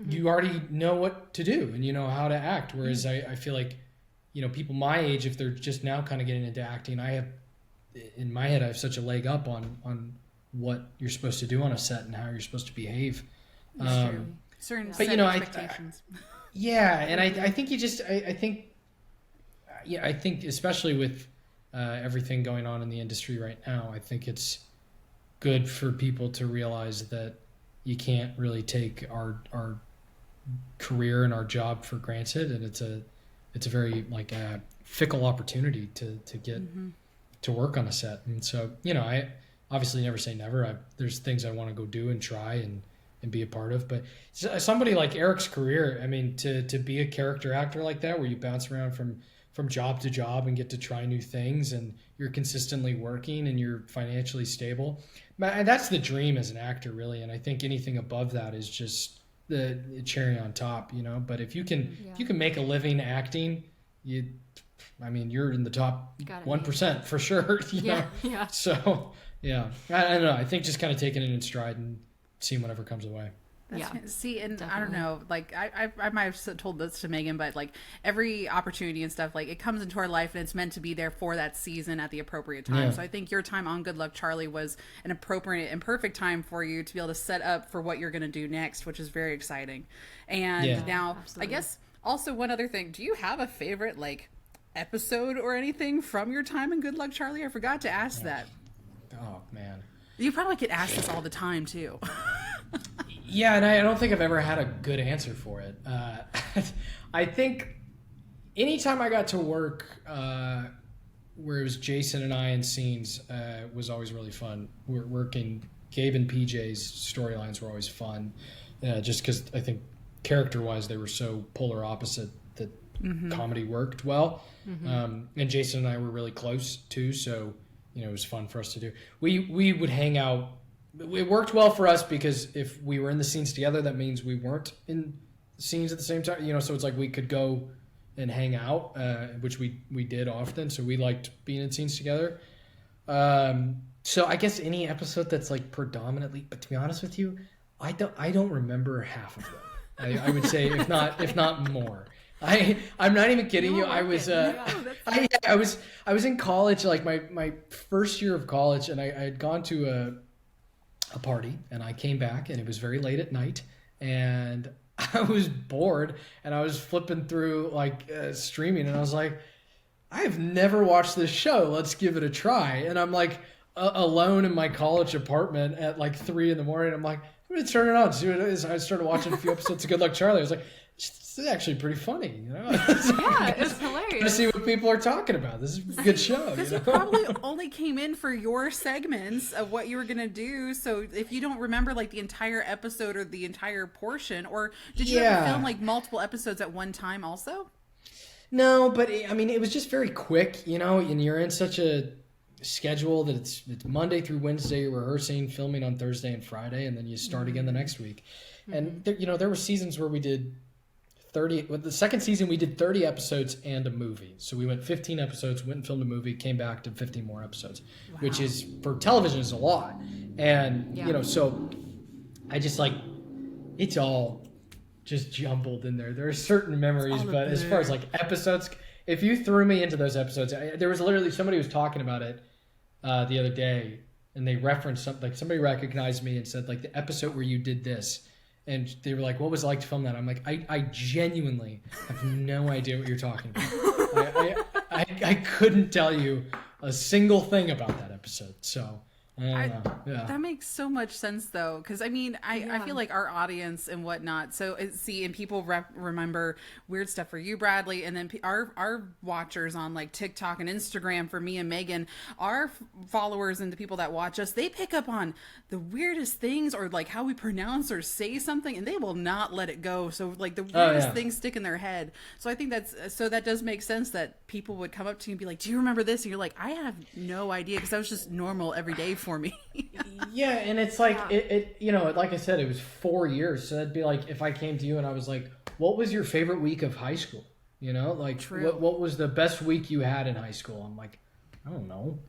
you already know what to do and you know how to act. Whereas I feel like, people my age, if they're just now kind of getting into acting, in my head, I have such a leg up on what you're supposed to do on a set and how you're supposed to behave. Certain but set expectations. And I think I think especially with everything going on in the industry right now, I think it's good for people to realize that you can't really take our career and our job for granted, and it's a very fickle opportunity to get to work on a set. And so I obviously never say never. There's things I want to go do and try and be a part of, but somebody like Eric's career, I mean, to be a character actor like that, where you bounce around from job to job and get to try new things, and you're consistently working and you're financially stable, that's the dream as an actor, really. And I think anything above that is just the cherry on top, but if you can make a living acting, you're in the top 1% for sure. So I don't know, I think just kind of taking it in stride and seeing whatever comes away. See, and definitely. I don't know, I might have told this to Megan, but every opportunity and stuff, it comes into our life and it's meant to be there for that season at the appropriate time. So I think your time on Good Luck Charlie was an appropriate and perfect time for you to be able to set up for what you're going to do next, which is very exciting. And now, absolutely. I guess also one other thing, do you have a favorite episode or anything from your time in Good Luck Charlie? I forgot to ask that. Oh man, you probably get asked this all the time too. Yeah, and I don't think I've ever had a good answer for it. I think anytime I got to work where it was Jason and I in scenes was always really fun. We're working Gabe and PJ's storylines were always fun, just because I think character-wise they were so polar opposite that comedy worked well. And Jason and I were really close too, so it was fun for us to do. We would hang out. It worked well for us because if we were in the scenes together, that means we weren't in scenes at the same time. So it's we could go and hang out, which we did often. So we liked being in scenes together. So I guess any episode that's predominantly, but to be honest with you, I don't remember half of them. I would say if not more. I'm not even kidding you. I was I was in college, my first year of college, and I had gone to a party, and I came back, and it was very late at night, and I was bored, and I was flipping through streaming, and I was like, I've never watched this show. Let's give it a try. And I'm alone in my college apartment at 3 a.m. I'm like, I'm gonna turn it on, see what it is. I started watching a few episodes of Good Luck Charlie. I was like, this is actually pretty funny, it's hilarious to see what people are talking about. This is a good show. Because you probably only came in for your segments of what you were gonna do. So if you don't remember the entire episode or the entire portion, or did you ever film multiple episodes at one time also? No, but it was just very quick, and you're in such a schedule that it's Monday through Wednesday, you're rehearsing, filming on Thursday and Friday, and then you start again the next week. And there were seasons where we did 30. The second season we did 30 episodes and a movie. So we went 15 episodes, went and filmed a movie, came back to 15 more episodes, which is for television is a lot. And so I just it's all just jumbled in there. There are certain memories, but as far as episodes, if you threw me into those episodes, there was literally somebody was talking about it the other day, and they referenced something. Somebody recognized me and said the episode where you did this. And they were like, what was it like to film that? I'm like, I genuinely have no idea what you're talking about. I couldn't tell you a single thing about that episode. So I don't know. Yeah. That makes so much sense, though, because I mean, I feel like our audience and whatnot. So see, and people remember Weird Stuff for You, Bradley, and then our watchers on like TikTok and Instagram for me and Megan, our followers and the people that watch us, they pick up on the weirdest things or like how we pronounce or say something, and they will not let it go. So like the weirdest things stick in their head. So I think that does make sense that people would come up to you and be like, "Do you remember this?" And you're like, "I have no idea," because that was just normal every day for me. Yeah, and it's like it you know, like I said, it was 4 years. So that'd be like if I came to you and I was like, "What was your favorite week of high school?" You know, like what was the best week you had in high school? I'm like, I don't know.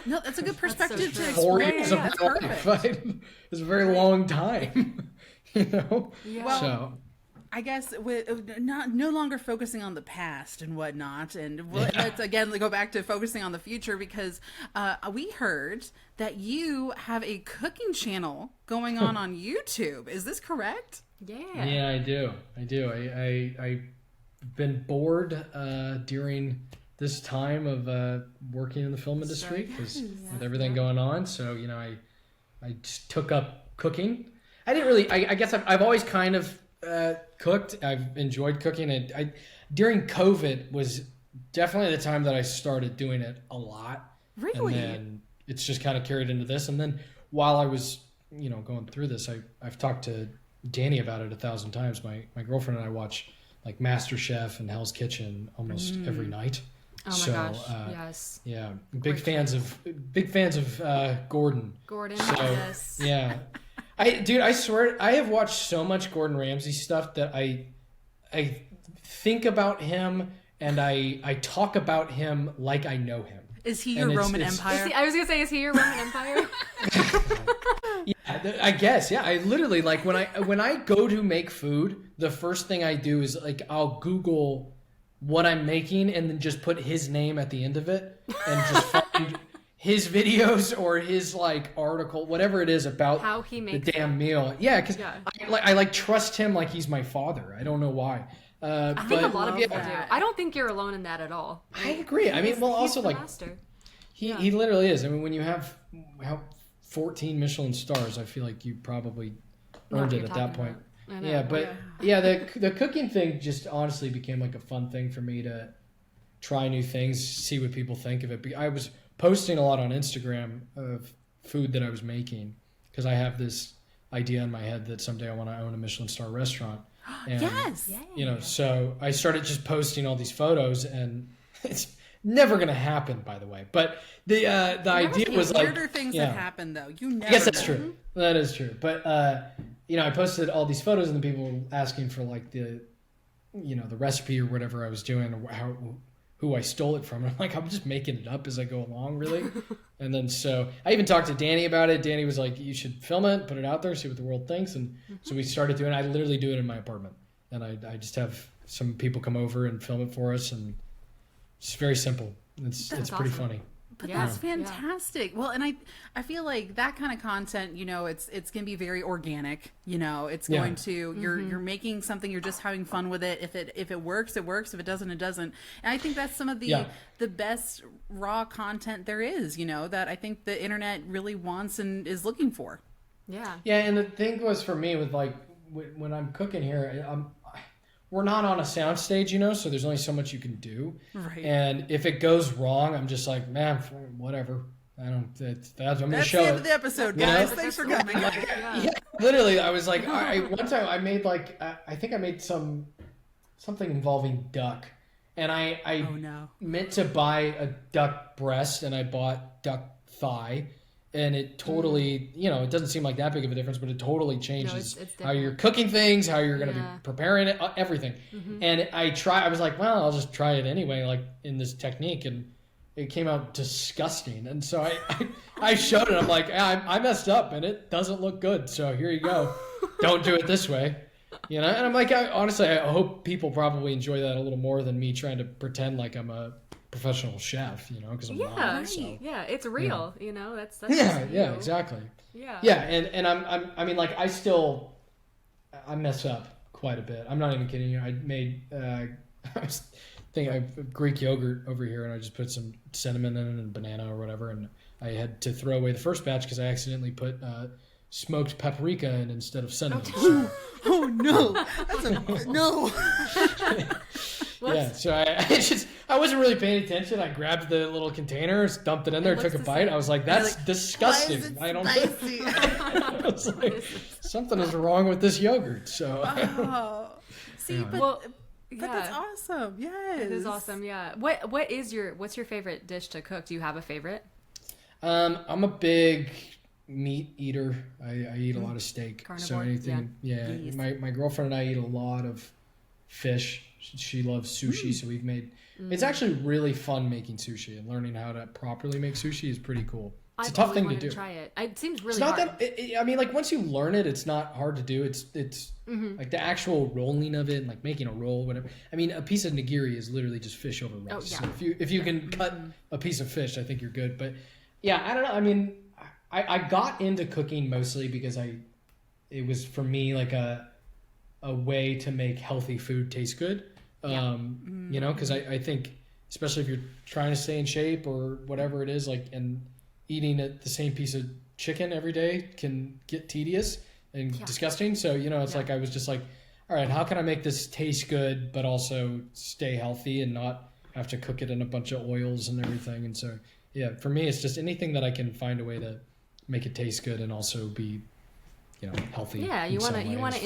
No, that's a good perspective to explain. 4 years of That's my perfect. life. It's a very long time. You know. Yeah. Well, So I guess with no longer focusing on the past and whatnot, and let's again go back to focusing on the future, because we heard that you have a cooking channel going on YouTube. Is this correct? Yeah. yeah, I do. I've been bored during this time of working in the film industry because with everything going on. So you know, I just took up cooking. I didn't really. I guess I've always kind of cooked. I've enjoyed cooking. I during COVID was definitely the time that I started doing it a lot. Really? And then it's just kind of carried into this. And then while I was, you know, going through this, I've talked to Danny about it 1,000 times. My girlfriend and I watch like MasterChef and Hell's Kitchen almost every night. Oh my gosh. Yes. Yeah, big fans of Gordon. Gordon. So, Yes. yeah. I swear, I have watched so much Gordon Ramsay stuff that I think about him and I talk about him like I know him. Is he your Roman Empire? I was gonna say, is he your Roman Empire? Yeah, I guess. Yeah, I literally like when I go to make food, the first thing I do is like I'll Google what I'm making and then just put his name at the end of it and just find his videos or his like article, whatever it is about How he makes the damn meal. Yeah, because I like trust him like he's my father. I don't know why. I think a lot of people do. I don't think you're alone in that at all. I agree. I mean, well, also like he literally is. I mean, when you have 14 Michelin stars, I feel like you probably earned it at that point. Yeah, but the cooking thing just honestly became like a fun thing for me to try new things, see what people think of it. I was posting a lot on Instagram of food that I was making because I have this idea in my head that someday I want to own a Michelin star restaurant. And, yes. You know, so I started just posting all these photos, and it's never going to happen, by the way. But the idea was like weirder things that happen, though. You never. Yes, that's true. That is true. But you know, I posted all these photos, and the people were asking for like the recipe or whatever I was doing, or who I stole it from. And I'm like, I'm just making it up as I go along, really. And then so I even talked to Danny about it. Danny was like, you should film it, put it out there, see what the world thinks. And so we started doing it. I literally do it in my apartment. And I just have some people come over and film it for us. And it's very simple. It's pretty funny. But that's fantastic. Well, and I feel like that kind of content, you know, it's going to be very organic. You know, it's going to you're making something, you're just having fun with it. If it works, it works. If it doesn't, it doesn't. And I think that's some of the best raw content there is. You know, that I think the internet really wants and is looking for. Yeah. Yeah, and the thing was for me with like when I'm cooking here, we're not on a soundstage, you know, so there's only so much you can do. Right. And if it goes wrong, I'm just like, man, whatever. I'm going to show it. That's the end of the episode, guys. Thanks for coming. Yeah, literally, I was like, one time I made like, I think I made something involving duck. And I meant to buy a duck breast, and I bought duck thigh. And it totally, you know, it doesn't seem like that big of a difference, but it totally changes how you're cooking things, how you're going to be preparing it, everything. And I was like, well, I'll just try it anyway, like in this technique. And it came out disgusting. And so I showed it. I'm like, I messed up and it doesn't look good. So here you go. Don't do it this way. You know? And I'm like, honestly, I hope people probably enjoy that a little more than me trying to pretend like I'm a professional chef, you know, because I'm not. So. Yeah, it's real, you know. That's exactly. Yeah, and I mean, like I mess up quite a bit. I'm not even kidding you. I made I was thinking I have Greek yogurt over here, and I just put some cinnamon in it and banana or whatever, and I had to throw away the first batch because I accidentally put smoked paprika in instead of cinnamon. Oh no, no. Yeah, so I wasn't really paying attention. I grabbed the little container, dumped it in there, took a bite. I was like, "That's disgusting." Why is it spicy? I was like, something is wrong with this yogurt. So, See, but that's awesome. Yes, it is awesome. Yeah. What's your favorite dish to cook? Do you have a favorite? I'm a big meat eater. I eat a lot of steak. Carnivore, So anything, My girlfriend and I eat a lot of fish. She loves sushi, so we've made. It's actually really fun making sushi, and learning how to properly make sushi is pretty cool. It's a tough thing to do. Try it. It seems really It's not hard. that. I mean, like once you learn it, it's not hard to do. It's like the actual rolling of it, and like making a roll, whatever. I mean, a piece of nigiri is literally just fish over rice. Oh, yeah. So if you can cut a piece of fish, I think you're good. But yeah, I don't know. I mean, I got into cooking mostly because it was for me like a way to make healthy food taste good. You know, because I think especially if you're trying to stay in shape or whatever it is, like, and eating the same piece of chicken every day can get tedious and disgusting. So, you know, it's like, I was just like, all right, how can I make this taste good, but also stay healthy and not have to cook it in a bunch of oils and everything. And so, yeah, for me, it's just anything that I can find a way to make it taste good and also be, you know, healthy. Yeah, you want to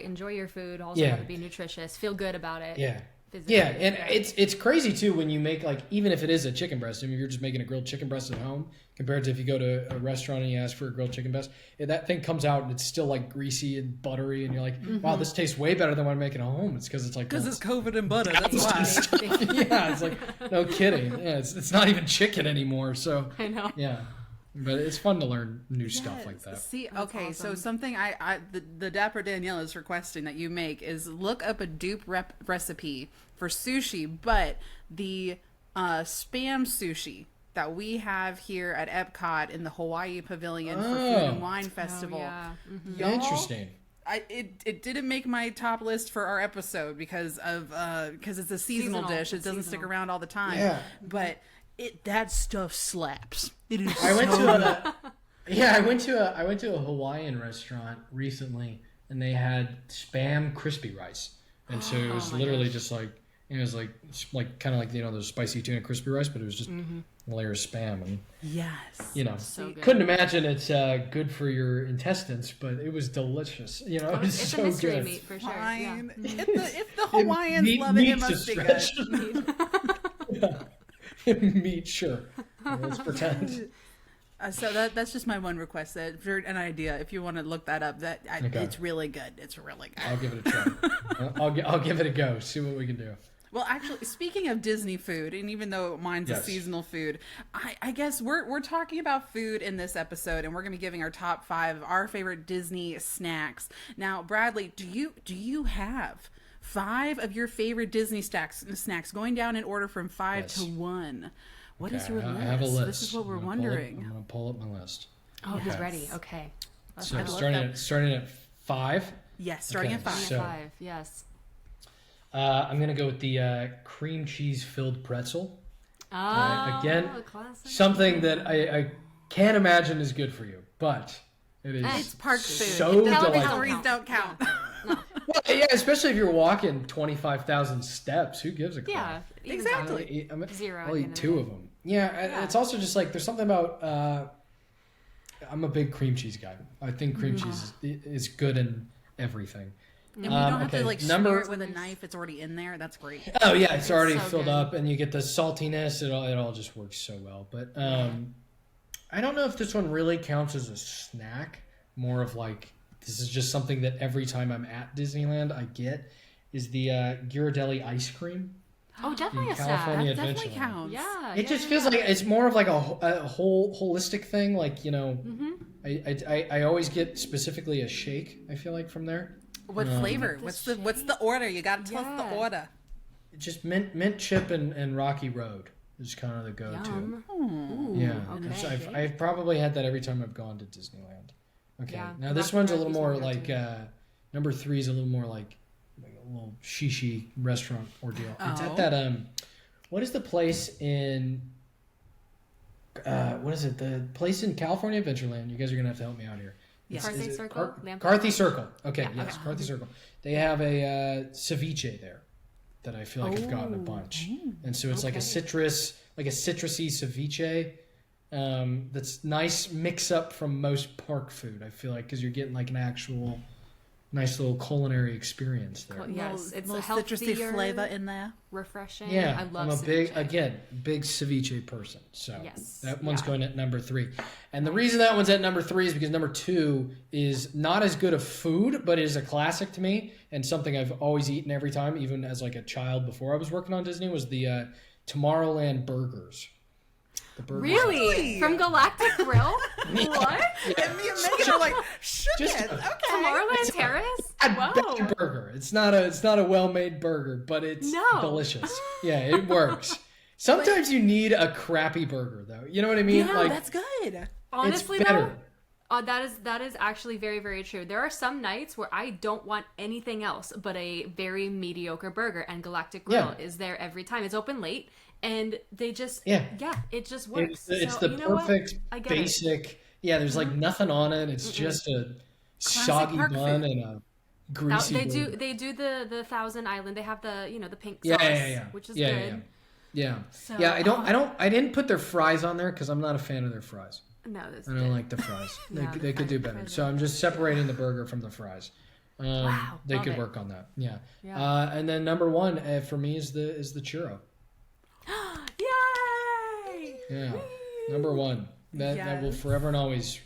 enjoy your food. Also, have it be nutritious. Feel good about it. Yeah. Physically. Yeah, and it's crazy too when you make, like, even if it is a chicken breast. I mean, you're just making a grilled chicken breast at home compared to if you go to a restaurant and you ask for a grilled chicken breast. That thing comes out and it's still like greasy and buttery, and you're like, wow, this tastes way better than what I'm making at home. It's because it's like it's covered in butter. That's why. Yeah, it's like, no kidding. Yeah, it's not even chicken anymore. So I know. Yeah. But it's fun to learn new stuff like that. See, That's okay, awesome. so something the Dapper Danielle is requesting that you make is look up a dupe recipe for sushi, but the spam sushi that we have here at Epcot in the Hawaii Pavilion for Food and Wine Festival. Oh, yeah. Mm-hmm. Y'all, Interesting. It didn't make my top list for our episode because it's a seasonal dish. It doesn't stick around all the time. Yeah. But that stuff slaps. It is. I went to a Hawaiian restaurant recently, and they had spam crispy rice, and so it was literally just like, it was like kind of like, you know, those spicy tuna crispy rice, but it was just a layer of spam, and yes, you know, So good. couldn't imagine it's good for your intestines, but it was delicious. You know, it was It's so a mystery good. meat for sure. Fine. Yeah. If the Hawaiians love it, it must be good. Meat, sure. Let's pretend. So that's just my one request. That for an idea, if you want to look that up, it's really good. It's really good. I'll give it a try. I'll give it a go. See what we can do. Well, actually, speaking of Disney food, and even though mine's a seasonal food, I guess we're talking about food in this episode, and we're going to be giving our top 5 of our favorite Disney snacks. Now, Bradley, do you have 5 of your favorite Disney snacks going down in order from 5 to 1? What is your list? I have a list. This is what we're wondering. I'm going to pull up my list. Oh, he's ready. Okay. So starting at 5. Yes, starting at 5. So- 5. Yes. I'm going to go with the cream cheese filled pretzel. Again, classic. something that I can't imagine is good for you, but it is It's park food. so delightful. Calories don't count. Well, yeah, especially if you're walking 25,000 steps. Who gives a crap? Yeah. Exactly. Zero I'll at the eat end of 2 the of them. Yeah, it's also just like there's something about. I'm a big cream cheese guy. I think cream cheese is good in everything. And we don't have to number- smear it with a knife. It's already in there. That's great. Oh yeah, it's already so filled good. up, and you get the saltiness. It all just works so well. But I don't know if this one really counts as a snack. More of like, this is just something that every time I'm at Disneyland, I get, is the Ghirardelli ice cream. Oh, definitely in a snack. California That definitely Adventureland. counts. Yeah. It just feels like it's more of like a whole holistic thing. Like, you know, I always get specifically a shake. I feel like from there. What flavor? What's the order? You got to tell us the order. Just mint chip and Rocky Road is kind of the go-to. Yum. Yeah, okay. So I've probably had that every time I've gone to Disneyland. Okay, Yeah, now this Rocky one's a Road little is more my like number 3 is a little more like a little shishi restaurant ordeal. It's at that what is the place in what is it? The place in California, Adventureland. You guys are gonna have to help me out here. Yes. Carthay Circle? Carthay Circle. Okay, Yeah, yes, Carthay Circle. They have a ceviche there that I feel like I've gotten a bunch, and so it's like a citrusy ceviche. That's nice mix up from most park food. I feel like because you're getting like an actual nice little culinary experience there. Cool. Yes, it's a a citrusy healthier, flavor in there. refreshing. Yeah, I love I'm a ceviche. big ceviche person. So Yes. that one's going at number 3. And the reason that one's at number 3 is because number 2 is not as good of food, but it is a classic to me and something I've always eaten every time, even as like a child before I was working on Disney, was the Tomorrowland burgers. The burgers. Really? From Galactic Grill? What? And me and Megan are like, shit. Just Okay. Tomorrowland Terrace? A Whoa. bad burger. It's not a well-made burger, but it's No. delicious. Yeah, it works. Sometimes you need a crappy burger, though. You know what I mean? Yeah, like that's good. Honestly, it's better. though, that is actually very, very true. There are some nights where I don't want anything else but a very mediocre burger, and Galactic Grill is there every time. It's open late, and they just it just works. It's So, the you know what? perfect I get it. basic. Yeah, there's like nothing on it. It's just a soggy park bun food. and a greasy. They do the Thousand Island. They have the the pink Yeah, sauce, yeah. which is Yeah, good. Yeah. So, Yeah, I didn't put their fries on there because I'm not a fan of their fries. No, that's I don't like the fries. No, the they could do fries- better. fries So are- I'm just separating the burger from the fries. Wow, They love could it. work on that. Yeah. Yeah. And then number 1 for me is the churro. Yay! Yeah. Number 1. That will Yes. forever and always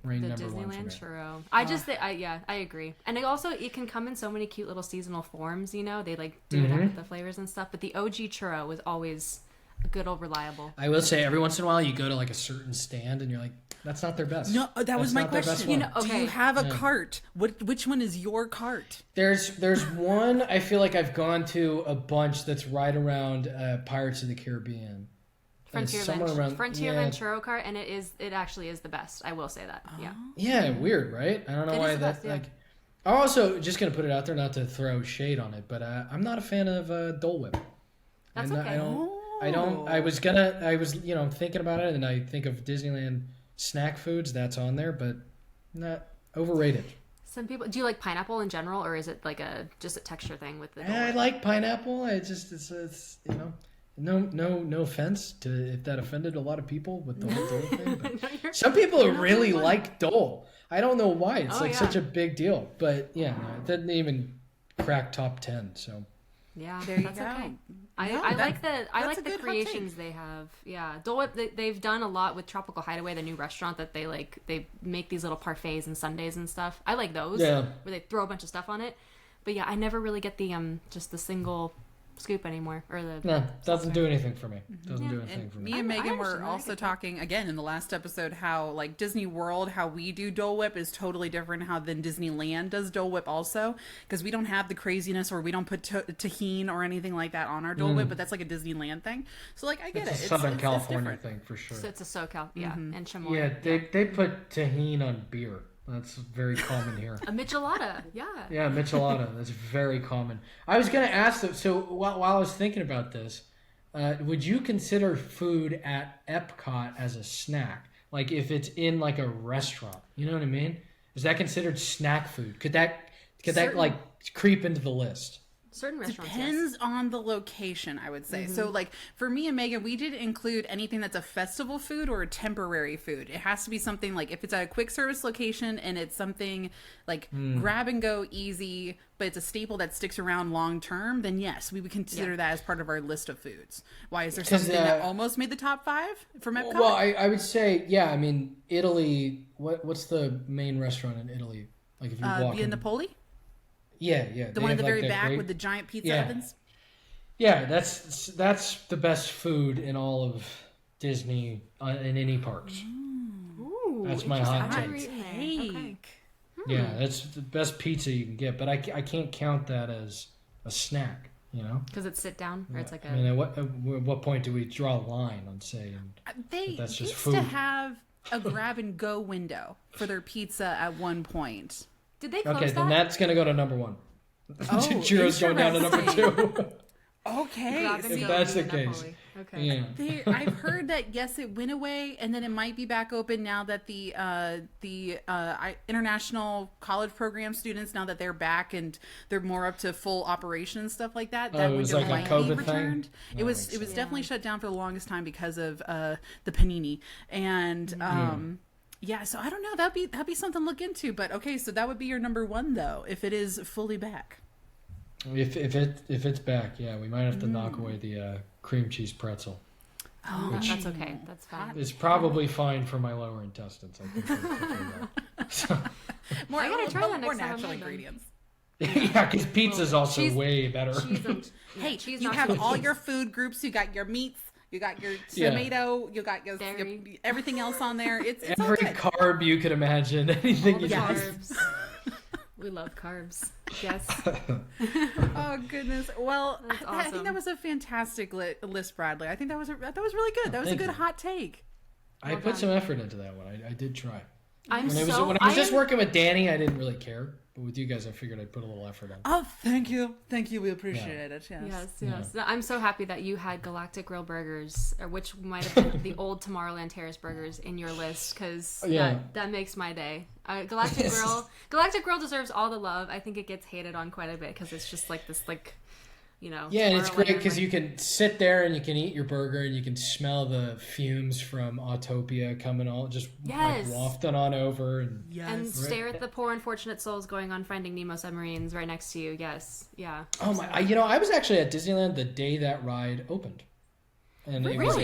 reign The number 1 for Disneyland me. churro. I just think, I agree. And it can come in so many cute little seasonal forms. You know, they like do it up with the flavors and stuff. But the OG churro was always a good old reliable. I will say every once in a while you go to like a certain stand and you're like, that's not their best. No, that was That's my not their best question. one. Do you have a cart? Which one is your cart? There's one I feel like I've gone to a bunch that's right around Pirates of the Caribbean. Frontierland churro cart, and it actually is the best. I will say that. Yeah. Yeah, weird, right? I don't know It why is the that best, yeah. like. I'm also just gonna put it out there, not to throw shade on it, but I'm not a fan of Dole Whip. That's And okay. I don't. I was thinking about it, and I think of Disneyland snack foods. That's on there, but not overrated. Some people do you like pineapple in general, or is it like just a texture thing with the? I like pineapple. It's no offense to if that offended a lot of people with the whole Dole thing. But some people really like Dole. I don't know why. It's such a big deal. But yeah, no, it didn't even crack top 10. So Yeah, There you that's go. okay. No, I that's like a the good hot creations they have. Yeah, Dole Whip. They've done a lot with Tropical Hideaway, the new restaurant that they make these little parfaits and sundaes and stuff. I like those. Yeah. Where they throw a bunch of stuff on it. But yeah, I never really get the just the single scoop anymore, or the no, doesn't do anything for me. Doesn't do anything And for me me. and Megan I were understand. I also get that. talking again in the last episode how like Disney World, how we do Dole Whip is totally different how than Disneyland does Dole Whip also, because we don't have the craziness or we don't put tahini or anything like that on our Dole Whip, but that's like a Disneyland thing. So like I get It's it. a Southern it's California different. thing for sure. So it's a SoCal, and chamoy. Yeah, they put tahini on beer. That's very common here. A michelada, yeah. Yeah, michelada. That's very common. I was going to ask, so while I was thinking about this, would you consider food at Epcot as a snack? Like if it's in like a restaurant, you know what I mean? Is that considered snack food? Could that like creep into the list? Certain restaurants, Depends on the location, I would say. So, like, for me and Megan, we didn't include anything that's a festival food or a temporary food. It has to be something like if it's at a quick service location and it's something like grab and go easy, but it's a staple that sticks around long term, then yes, we would consider that as part of our list of foods. Why is there something that almost made the top 5 from Epcot? Well, I would say, yeah, I mean, Italy, what's the main restaurant in Italy? Like if you walk Via in, Napoli? Yeah. The one at the very back with the giant pizza ovens? Yeah, that's the best food in all of Disney in any parks. Ooh, That's my hot interesting. take. Okay. Yeah, that's the best pizza you can get, but I can't count that as a snack, you know? Because it's sit down, or it's like I mean, at what point do we draw a line on saying They that's just used food? to have a grab and go window for their pizza at one point. Did they close Okay, that? then that's going to go to number 1. Oh, Churros going down to number 2. Okay. Grabbing If the that's the Napoli. case. Okay. Yeah. I've heard that yes, it went away, and then it might be back open now that the international college program students, now that they're back and they're more up to full operation and stuff like that. That it was window like a might be COVID thing? returned. That It was makes sense. definitely shut down for the longest time because of the panini and. Yeah, so I don't know. That'd be something to look into. But okay, so that would be your number one though, if it is fully back. If it's back, yeah, we might have to knock away the cream cheese pretzel. Oh, that's okay. That's fine. It's probably fine for my lower intestines. I think. So, More, I gotta try that more next time I'm natural with them. ingredients. yeah, because pizza's also cheese- way better. Hey, cheese you not have so all cheese. your food groups. You got your meats. You got your Yeah. tomato. You got your Dairy. everything else on there. It's all Every good. carb you could imagine, anything All the you Yes. carbs. We love carbs. Yes. Oh goodness. Well, That's I think that awesome. was a fantastic list, Bradley. I think that was really good. That was a Thank good you. hot take. I put some effort into that one. I did try. I'm When I was so. when I was just am- working with Danny, I didn't really care. But with you guys, I figured I'd put a little effort in. Oh, thank you. We appreciate it. Yes. No, I'm so happy that you had Galactic Grill burgers, or which might have been the old Tomorrowland Terrace burgers in your list, because Yeah. that makes my day. Galactic Grill deserves all the love. I think it gets hated on quite a bit because it's just like this, Yeah, and it's great Tomorrowland, because you can sit there and you can eat your burger and you can smell the fumes from Autopia coming all just Yes. like wafting on over. And and stare at the poor unfortunate souls going on Finding Nemo submarines right next to you. Yes, yeah. oh my! I was actually at Disneyland the day that ride opened, and it was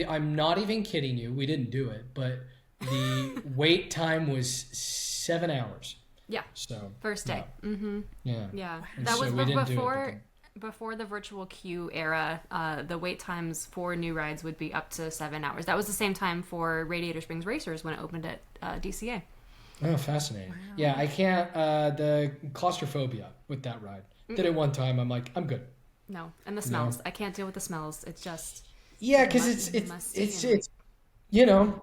I'm not even kidding you. We didn't do it, but the wait time was 7 hours. Yeah. So First day. Yeah. Mm-hmm. Yeah. Yeah. And That so was we didn't do it, before the virtual queue era. The wait times for new rides would be up to 7 hours. That was the same time for Radiator Springs Racers when it opened at DCA. Oh, fascinating. Wow. Yeah, I can't. The claustrophobia with that ride. Did it one time. I'm like, I'm good. No, and the smells. I can't deal with the smells. It's just. Yeah, because it's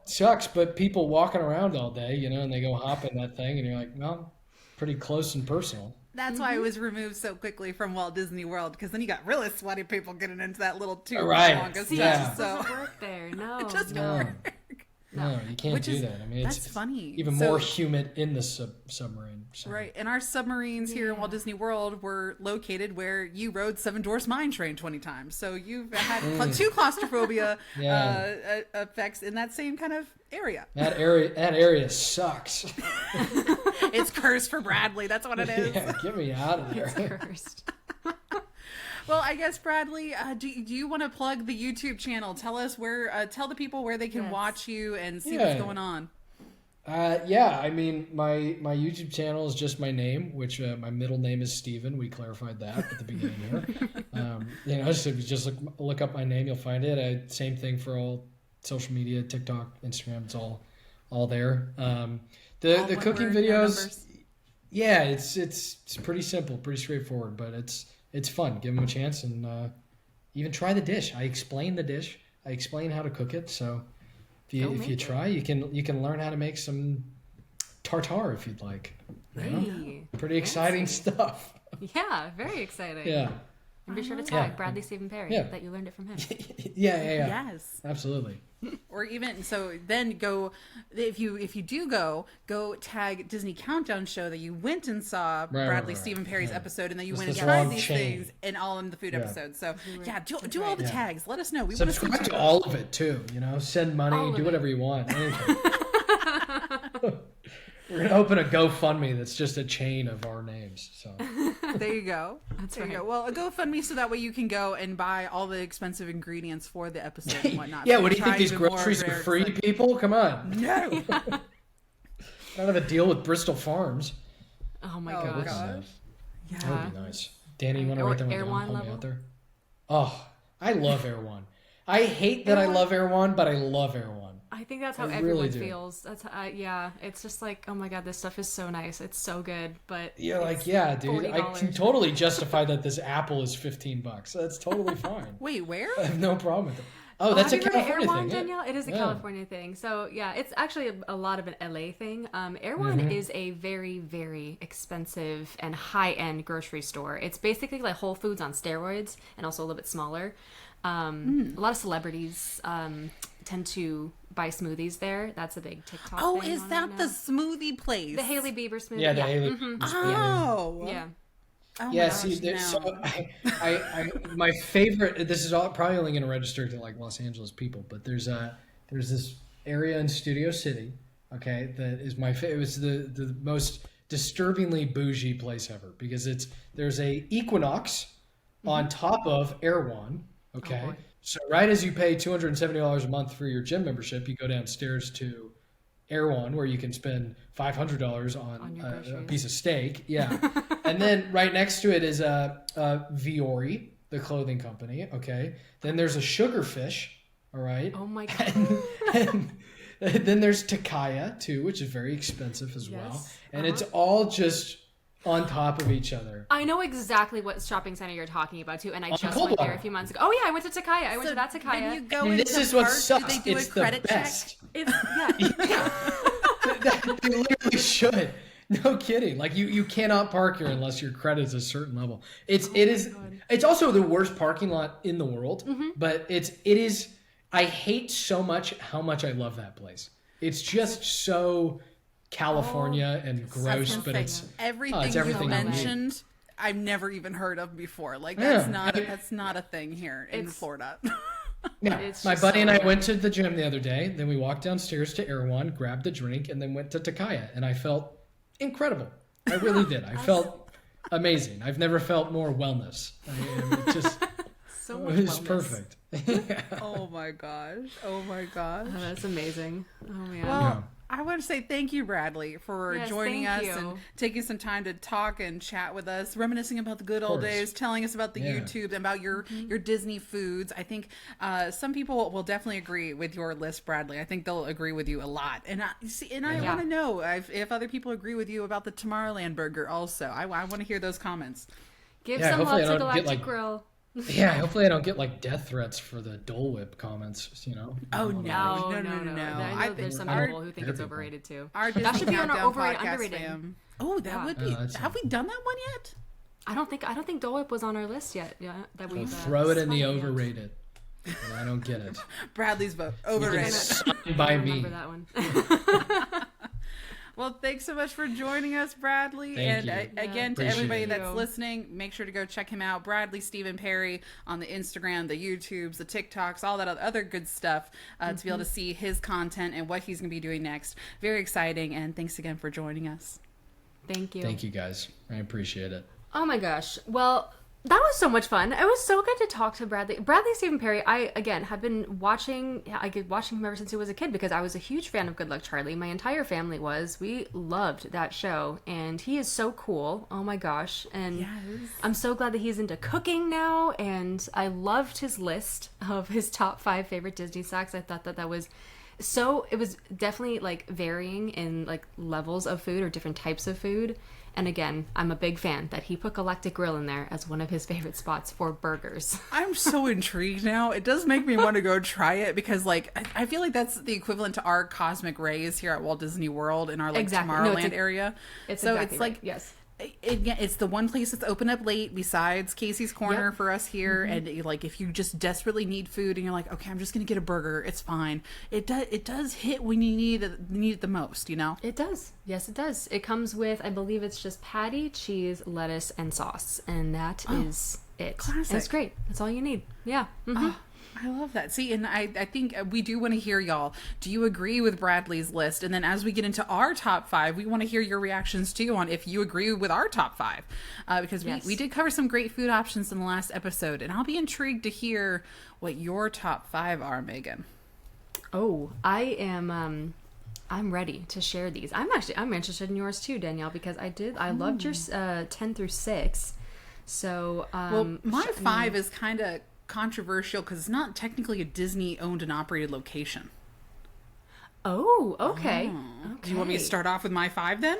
sucks. But people walking around all day, and they go hop in that thing, and you're like, well, pretty close and personal. That's why it was removed so quickly from Walt Disney World, because then you got really sweaty people getting into that little tube. Right. Yeah. So Doesn't work there. No. it just No. work. No, you can't do that. I mean, that's it's funny. even So- more humid in the submarine. So. Right, and our submarines here in Walt Disney World were located where you rode Seven Dwarfs Mine Train 20 times. So you've had two claustrophobia effects in that same kind of area. That area sucks. It's cursed for Bradley. That's what it is. Yeah, get me out of It's there. cursed. Well, I guess Bradley, do you want to plug the YouTube channel? Tell us tell the people where they can Yes. watch you and see what's going on. Yeah, I mean, my YouTube channel is just my name, which my middle name is Steven. We clarified that at the beginning here. So if you just look up my name, you'll find it. Same thing for all social media, TikTok, Instagram. It's all there. The cooking videos, yeah, it's pretty simple, pretty straightforward, but it's fun. Give them a chance and even try the dish. I explain the dish. I explain how to cook it. So if you try, you can learn how to make some tartare if you'd like. Hey. Pretty exciting stuff. Yeah, very exciting. Yeah. And be sure to tag Bradley Stephen Perry that you learned it from him. Yeah. Yes. Absolutely. Or even so, then go if you do go tag Disney Countdown Show that you went and saw Bradley Stephen Perry's episode, and then you went and this tried long these chain. things and all in the food episode. So do all the tags. Let us know. We want to Subscribe see to all of it too. Send money, do whatever you want. Anything. We're gonna open a GoFundMe that's just a chain of our names. So There you go. There you go. Well, a GoFundMe so that way you can go and buy all the expensive ingredients for the episode and whatnot. yeah, So what do you think? try These even more groceries are rare free, stuff. people? Come on. No. I don't have a deal with Bristol Farms. Oh my Oh, gosh. God. Yeah. That would be nice. Danny, you want to write that one down? Erewhon Help me level? out there. Oh, I love Erewhon. I hate that I love Erewhon, but I love Erewhon. I think that's how I everyone really do. feels. That's it's just like, oh my god, this stuff is so nice. It's so good, but You're like, it's yeah, dude, I can $40. totally justify that this apple is $15. That's totally fine. Wait, where? I have no problem with it. Oh, that's a have you heard of California Erewhon, thing. Yeah. Danielle? It is a California thing. So yeah, it's actually a lot of an LA thing. Erewhon is a very, very expensive and high-end grocery store. It's basically like Whole Foods on steroids and also a little bit smaller. A lot of celebrities tend to buy smoothies there. That's a big TikTok Oh, thing is on that right the now. smoothie place? The Hailey Bieber smoothie? Yeah, the Haley. Oh. Yeah. Oh Yeah, my see, gosh, no. so my favorite. This is all probably only going to register to like Los Angeles people, but there's this area in Studio City, okay, that is my favorite. It was the most disturbingly bougie place ever because there's a Equinox on top of Erewhon, okay. boy. So right as you pay $270 a month for your gym membership, you go downstairs to Erewhon where you can spend $500 on your a groceries. piece of steak. Yeah. And then right next to it is Viore, the clothing company. Okay. Then there's a Sugarfish. All right. Oh my God. And then there's Takaya too, which is very expensive as well. Yes. And it's all just on top of each other. I know exactly what shopping center you're talking about too, and I just went Coldwater. there a few months ago. Oh yeah, I went to Takaya. I went to that When you Takaya. go And into this is what park, sucks. do they do It's a the credit check? best. It's yeah. They literally should. No kidding. Like you cannot park here unless your credit's a certain level. It's also the worst parking lot in the world, but it is I hate so much how much I love that place. It's just so California and gross, but it's everything, it's you everything you need. mentioned. I've never even heard of before. Like Yeah. that's not a thing here in Florida. Yeah, It's my just buddy so and I good. went to the gym the other day. Then we walked downstairs to Erewhon, grabbed a drink, and then went to Takaya. And I felt incredible. I really did. I felt amazing. I've never felt more wellness. It just So it much was wellness. perfect. Oh my gosh. Oh my gosh. Oh, that's amazing. Oh man. Well, Yeah. I want to say thank you, Bradley, for Yes, joining us thank and you. taking some time to talk and chat with us, reminiscing about the good old course. days, telling us about the Yeah. YouTube and about your Disney foods. I think some people will definitely agree with your list, Bradley. I think they'll agree with you a lot. And I Yeah. want to know if other people agree with you about the Tomorrowland burger. Also, I want to hear those comments. Give Yeah, some love hopefully I to don't get, Galactic like- Grill. Yeah, hopefully I don't get like death threats for the Dole Whip comments. Oh No. No. I know there's some our- people who think our it's people. overrated too. Our That should be on our Countdown overrated, podcast underrated. fam. Oh, that Yeah. would be. that's Have we done that one yet? I don't think Dole Whip was on our list yet. Yeah, that we We'll throw it in the spotted yet. overrated. And I don't get it. Bradley's vote You can overrated. sign by me. Remember that one. Well, thanks so much for joining us, Bradley. Thank and you. again, to Appreciate everybody it. that's Thank you. listening, make sure to go check him out. Bradley Stephen Perry on the Instagram, the YouTubes, the TikToks, all that other good stuff to be able to see his content and what he's going to be doing next. Very exciting. And thanks again for joining us. Thank you. Thank you guys. I appreciate it. Oh my gosh. Well, that was so much fun. It was so good to talk to Bradley. Bradley Stephen Perry, I, again, have been watching him ever since he was a kid because I was a huge fan of Good Luck Charlie. My entire family was. We loved that show. And he is so cool. Oh my gosh. And Yes. I'm so glad that he's into cooking now. And I loved his list of his top 5 favorite Disney snacks. I thought that was... So it was definitely like varying in like levels of food or different types of food. And again, I'm a big fan that he put Galactic Grill in there as one of his favorite spots for burgers. I'm so intrigued now. It does make me want to go try it because, like, I feel like that's the equivalent to our Cosmic Rays here at Walt Disney World in our like Exactly. No, Tomorrowland area. It's So exactly it's right. like Yes. it's the one place that's open up late besides Casey's Corner Yep. for us here. And like, if you just desperately need food and you're like, okay, I'm just gonna get a burger, it's fine. It does hit when you need it the most, you know. It does. Yes, it does. It comes with, I believe it's just patty, cheese, lettuce, and sauce. And that is it. classic. And it's great. That's all you need. Yeah. Mhm. I love that. See, and I think we do want to hear y'all. Do you agree with Bradley's list? And then as we get into our top 5, we want to hear your reactions too on if you agree with our top 5. Because Yes. we did cover some great food options in the last episode. And I'll be intrigued to hear what your top 5 are, Megan. Oh, I am... I'm ready to share these. I'm interested in yours too, Danielle, because I loved your 10 through 6. So, Well, my 5 is kind of controversial because it's not technically a Disney owned and operated location. Oh, okay. Do you want me to start off with my 5 then?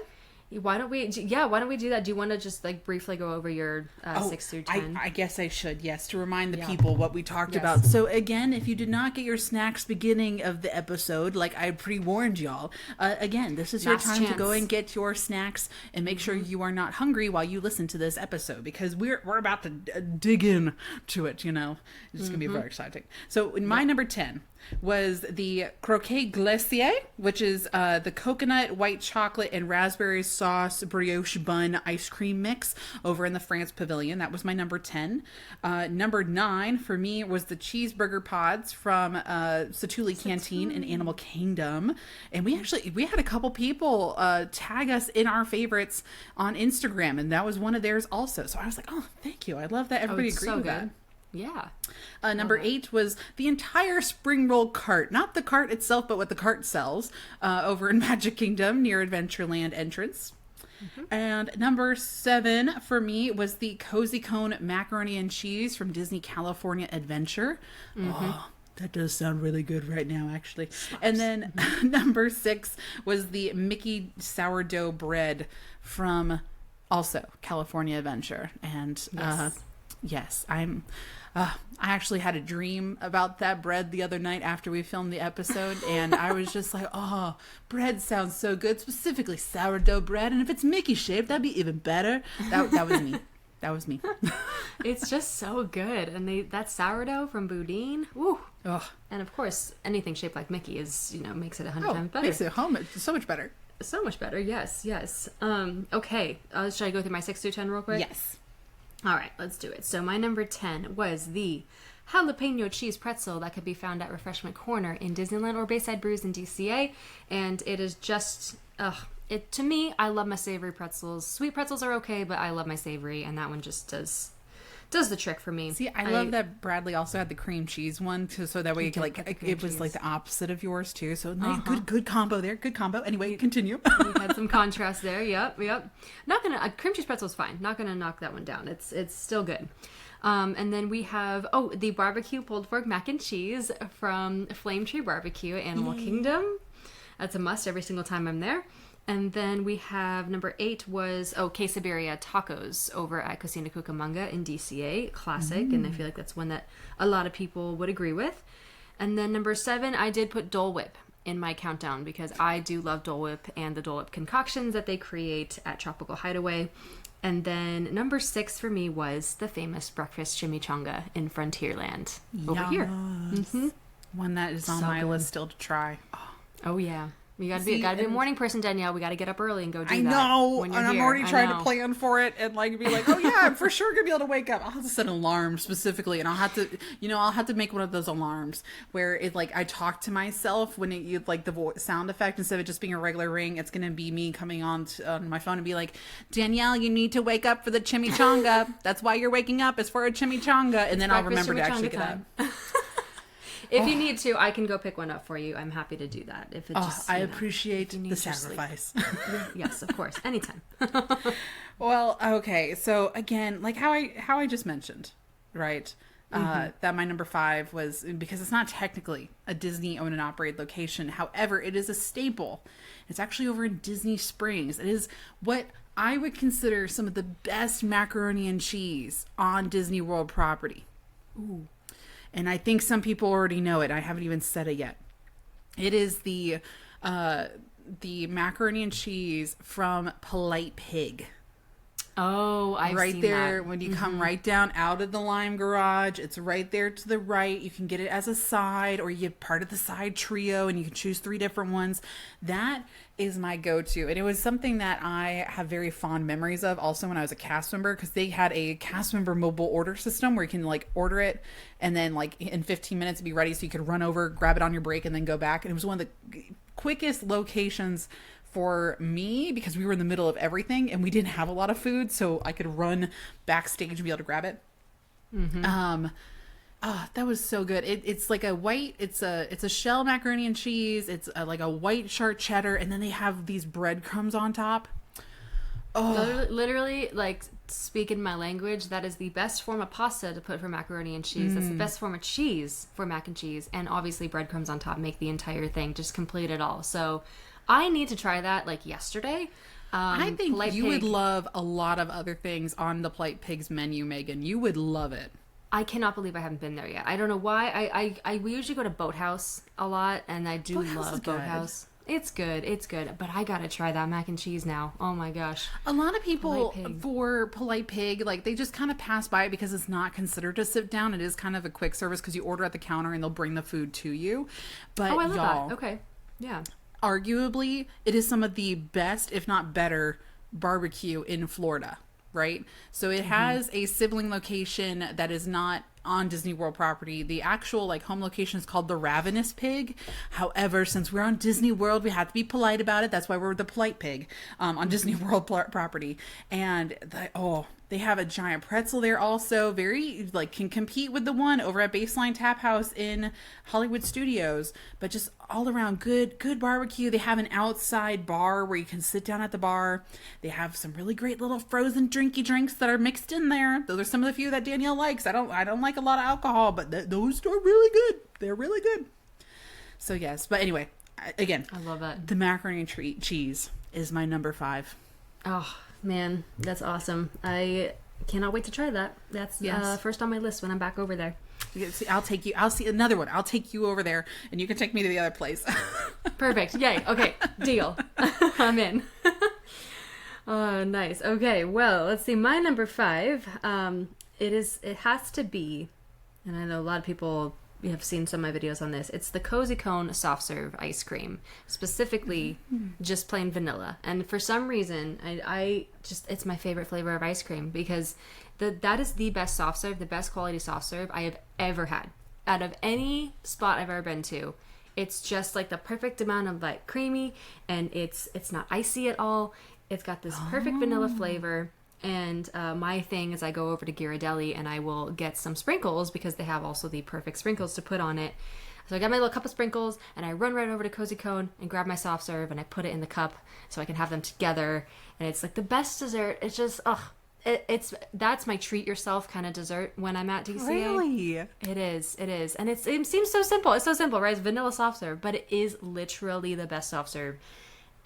Why don't we do that? Do you want to just like briefly go over your 6 through 10? I guess I should, yes, to remind the Yeah. people what we talked Yes. about. So again, if you did not get your snacks beginning of the episode, like I pre-warned y'all, again, this is your Last time to chance. go and get your snacks and make sure you are not hungry while you listen to this episode, because we're about to dig in to it, you know. It's going to be very exciting. So in my number 10 was the croquet glacier, which is the coconut, white chocolate, and raspberry sauce brioche bun ice cream mix over in the France Pavilion. That was my number 10. Number 9 for me was the cheeseburger pods from Satuli Canteen in Animal Kingdom. And we had a couple people tag us in our favorites on Instagram, and that was one of theirs also. So I was like, oh, thank you. I love that everybody it's agreed so with good. that. Yeah. Number 8 was the entire spring roll cart, not the cart itself, but what the cart sells, over in Magic Kingdom near Adventureland entrance. And number 7 for me was the Cozy Cone macaroni and cheese from Disney California Adventure. Oh, that does sound really good right now, actually. And then number 6 was the Mickey sourdough bread from also California Adventure. And yes, I actually had a dream about that bread the other night after we filmed the episode, and I was just like, oh, bread sounds so good, specifically sourdough bread, and if it's Mickey shaped, that'd be even better. That was me. That was me. It's just so good. And that sourdough from Boudin, woo. Ugh. And of course, anything shaped like Mickey is, makes it 100 Oh, times better. makes it so much better. So much better, yes. Okay, should I go through my 6 through 10 real quick? Yes. All right, let's do it. So my number 10 was the jalapeno cheese pretzel that could be found at Refreshment Corner in Disneyland or Bayside Brews in DCA. And it is just, to me, I love my savory pretzels. Sweet pretzels are okay, but I love my savory, and that one just does the trick for me. See, I love that Bradley also had the cream cheese one too, so that way you could, it was like the opposite of yours too. So nice, good combo there. Good combo. Anyway, continue. We had some contrast there. Yep. Not gonna cream cheese pretzel's fine. Not gonna knock that one down. It's still good. And then we have the barbecue pulled pork mac and cheese from Flame Tree Barbecue at Animal Kingdom. That's a must every single time I'm there. And then we have number 8 was Quesaberia tacos over at Cocina Cucamonga in DCA, classic, and I feel like that's one that a lot of people would agree with. And then number 7, I did put Dole Whip in my countdown because I do love Dole Whip and the Dole Whip concoctions that they create at Tropical Hideaway. And then number 6 for me was the famous breakfast chimichanga in Frontierland over here. One that is on my list still to try. Oh yeah. You gotta be a morning person, Danielle. We gotta get up early and go do that. I know, when and you're I'm here. already I trying know. to plan for it and like be like, oh yeah, I'm for sure gonna be able to wake up. I'll have to set an alarm specifically, and I'll have to make one of those alarms where it like I talk to myself when you like the sound effect instead of just being a regular ring. It's gonna be me coming on my phone and be like, Danielle, you need to wake up for the chimichanga. That's why you're waking up is for a chimichanga, and then I'll remember to actually get up. If you need to, I can go pick one up for you. I'm happy to do that. If it just, I appreciate you need the your sleep. sacrifice. Yes, of course, anytime. Well, okay. So again, like how I just mentioned, right? That my number 5 was because it's not technically a Disney owned and operated location. However, it is a staple. It's actually over in Disney Springs. It is what I would consider some of the best macaroni and cheese on Disney World property. Ooh. And I think some people already know it. I haven't even said it yet. It is the macaroni and cheese from Polite Pig. Oh, I've right seen there that. when you come right down out of the Lime Garage. It's right there to the right. You can get it as a side, or you get part of the side trio, and you can choose 3 different ones. That is my go-to, and it was something that I have very fond memories of. Also, when I was a cast member, because they had a cast member mobile order system where you can like order it, and then like in 15 minutes it'd be ready, so you could run over, grab it on your break, and then go back. And it was one of the quickest locations for me because we were in the middle of everything and we didn't have a lot of food, so I could run backstage and be able to grab it. That was so good. It's like a white, it's a shell macaroni and cheese. It's like a white sharp cheddar, and then they have these breadcrumbs on top. Literally, like, speaking my language, that is the best form of pasta to put for macaroni and cheese. That's the best form of cheese for mac and cheese, and obviously breadcrumbs on top make the entire thing just complete it all. So I need to try that like yesterday. I think Polite you would Pig. love a lot of other things on the Polite Pig's menu, Megan. You would love it. I cannot believe I haven't been there yet. I don't know why. We usually go to Boathouse a lot, and I do Boathouse is love good. Boathouse. It's good. But I gotta try that mac and cheese now. Oh my gosh. A lot of people Polite Pig. for Polite Pig, like they just kind of pass by it because it's not considered a sit down. It is kind of a quick service because you order at the counter and they'll bring the food to you. But Oh, I love y'all, that. Okay. Yeah. arguably, it is some of the best, if not better, barbecue in Florida, right? So it has a sibling location that is not on Disney World property. The actual like home location is called the Ravenous Pig. However, since we're on Disney World, we have to be polite about it. That's why we're the Polite Pig on Disney World property. And they have a giant pretzel there also. Very like can compete with the one over at Baseline Tap House in Hollywood Studios. But just all around good barbecue. They have an outside bar where you can sit down at the bar. They have some really great little frozen drinky drinks that are mixed in there. Those are some of the few that Danielle likes. I don't like a lot of alcohol, but those are really good. They're really good. So yes, but anyway, again, I love that. the macaroni and cheese is my number 5. Oh man, that's awesome. I cannot wait to try that. That's Yes. first on my list when I'm back over there. See, I'll see another one. I'll take you over there, and you can take me to the other place. Perfect. Yay. Okay. Deal. I'm in. Oh, nice. Okay. Well, let's see. My number 5. It has to be, and I know a lot of people have seen some of my videos on this. It's the Cozy Cone soft serve ice cream, specifically just plain vanilla. And for some reason, I just it's my favorite flavor of ice cream because that is the best soft serve, the best quality soft serve I have ever had out of any spot I've ever been to. It's just like the perfect amount of like creamy, and it's not icy at all. It's got this perfect vanilla flavor. And my thing is I go over to Ghirardelli and I will get some sprinkles because they have also the perfect sprinkles to put on it. So I got my little cup of sprinkles and I run right over to Cozy Cone and grab my soft serve and I put it in the cup so I can have them together. And it's like the best dessert. It's just, that's my treat yourself kind of dessert when I'm at DCA. Really? It is. And it seems so simple. It's so simple, right? It's vanilla soft serve, but it is literally the best soft serve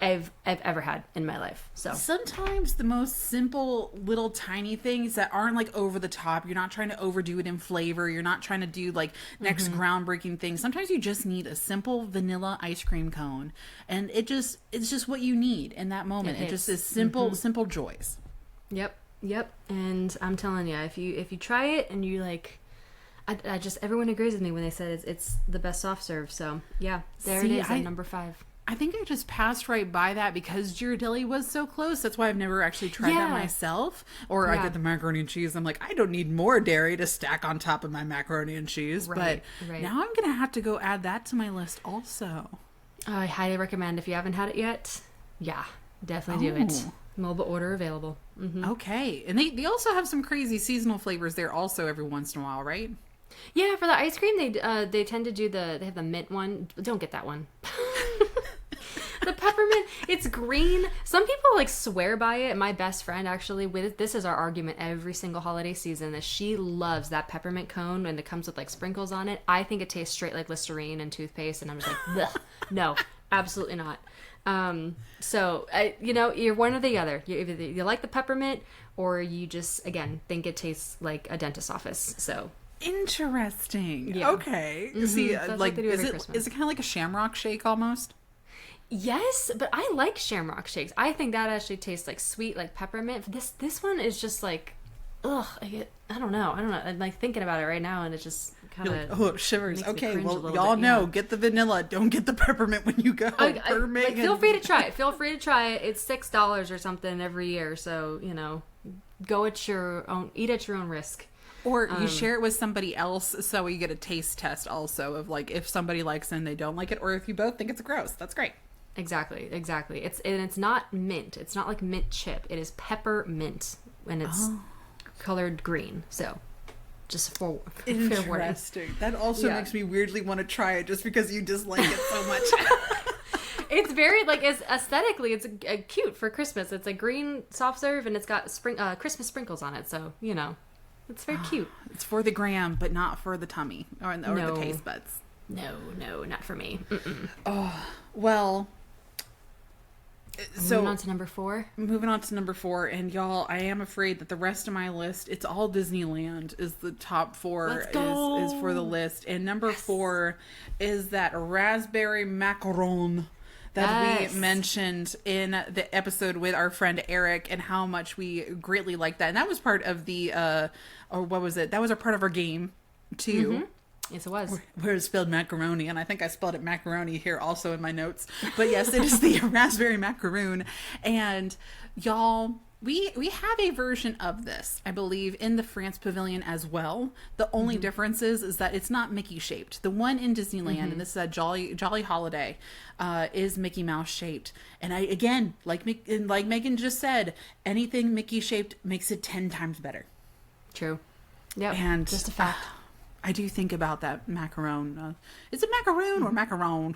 I've ever had in my life. So Sometimes the most simple little tiny things that aren't like over the top, you're not trying to overdo it in flavor, you're not trying to do like next groundbreaking things. Sometimes you just need a simple vanilla ice cream cone, and it's just what you need in that moment. It just is simple joys. Yep. And I'm telling you, if you try it and you like, I just everyone agrees with me when they said it's the best soft serve. So yeah, it is at number 5. I think I just passed right by that because Ghirardelli was so close. That's why I've never actually tried that myself. Or I get the macaroni and cheese. I'm like, I don't need more dairy to stack on top of my macaroni and cheese. Right. But now I'm going to have to go add that to my list also. I highly recommend if you haven't had it yet. Yeah, definitely do it. Mobile order available. Okay. And they also have some crazy seasonal flavors there also every once in a while, right? Yeah, for the ice cream, they tend to do they have the mint one. Don't get that one. The peppermint, it's green. Some people like swear by it. My best friend actually, this is our argument every single holiday season, that she loves that peppermint cone and it comes with like sprinkles on it. I think it tastes straight like Listerine and toothpaste, and I'm just like, bleh. No, absolutely not. So you're one or the other. You like the peppermint, or you just again think it tastes like a dentist's office. So. Interesting. Yeah. Okay. See, like, is it kind of like a shamrock shake almost? Yes, but I like shamrock shakes. I think that actually tastes like sweet, like peppermint. This one is just like, ugh. I don't know. I'm like thinking about it right now, and it just kind of shivers. Okay, well, y'all know, get the vanilla. Don't get the peppermint when you go. Feel free to try it. It's $6 or something every year. So go at your own, eat at your own risk. Or you share it with somebody else so you get a taste test also of like if somebody likes it and they don't like it, or if you both think it's gross. That's great. Exactly. It's not mint. It's not like mint chip. It is peppermint, and it's colored green. So just fair warning. Interesting. That also makes me weirdly want to try it just because you dislike it so much. It's very it's aesthetically it's cute for Christmas. It's a green soft serve and it's got Christmas sprinkles on it. So it's very cute. It's for the gram, but not for the tummy or the taste buds. No, not for me. Well, So moving on to number 4. Moving on to number 4, and y'all, I am afraid that the rest of my list, it's all Disneyland is the top 4 is for the list. And number 4 is that raspberry macaron that we mentioned in the episode with our friend Eric, and how much we greatly liked that. And that was part of the, or what was it? That was a part of our game too. Mm-hmm. Yes, it was. Where it's spelled macaroni, and I think I spelled it macaroni here also in my notes. But yes, it is the raspberry macaroon. And y'all, we have a version of this, I believe, in the France Pavilion as well. The only difference is that it's not Mickey shaped. The one in Disneyland, and this is a Jolly Holiday, is Mickey Mouse shaped. And I, again, like Megan just said, anything Mickey shaped makes it 10 times better. True. Yeah. And just a fact. I do think about that macaron. Is it macaroon or macaron?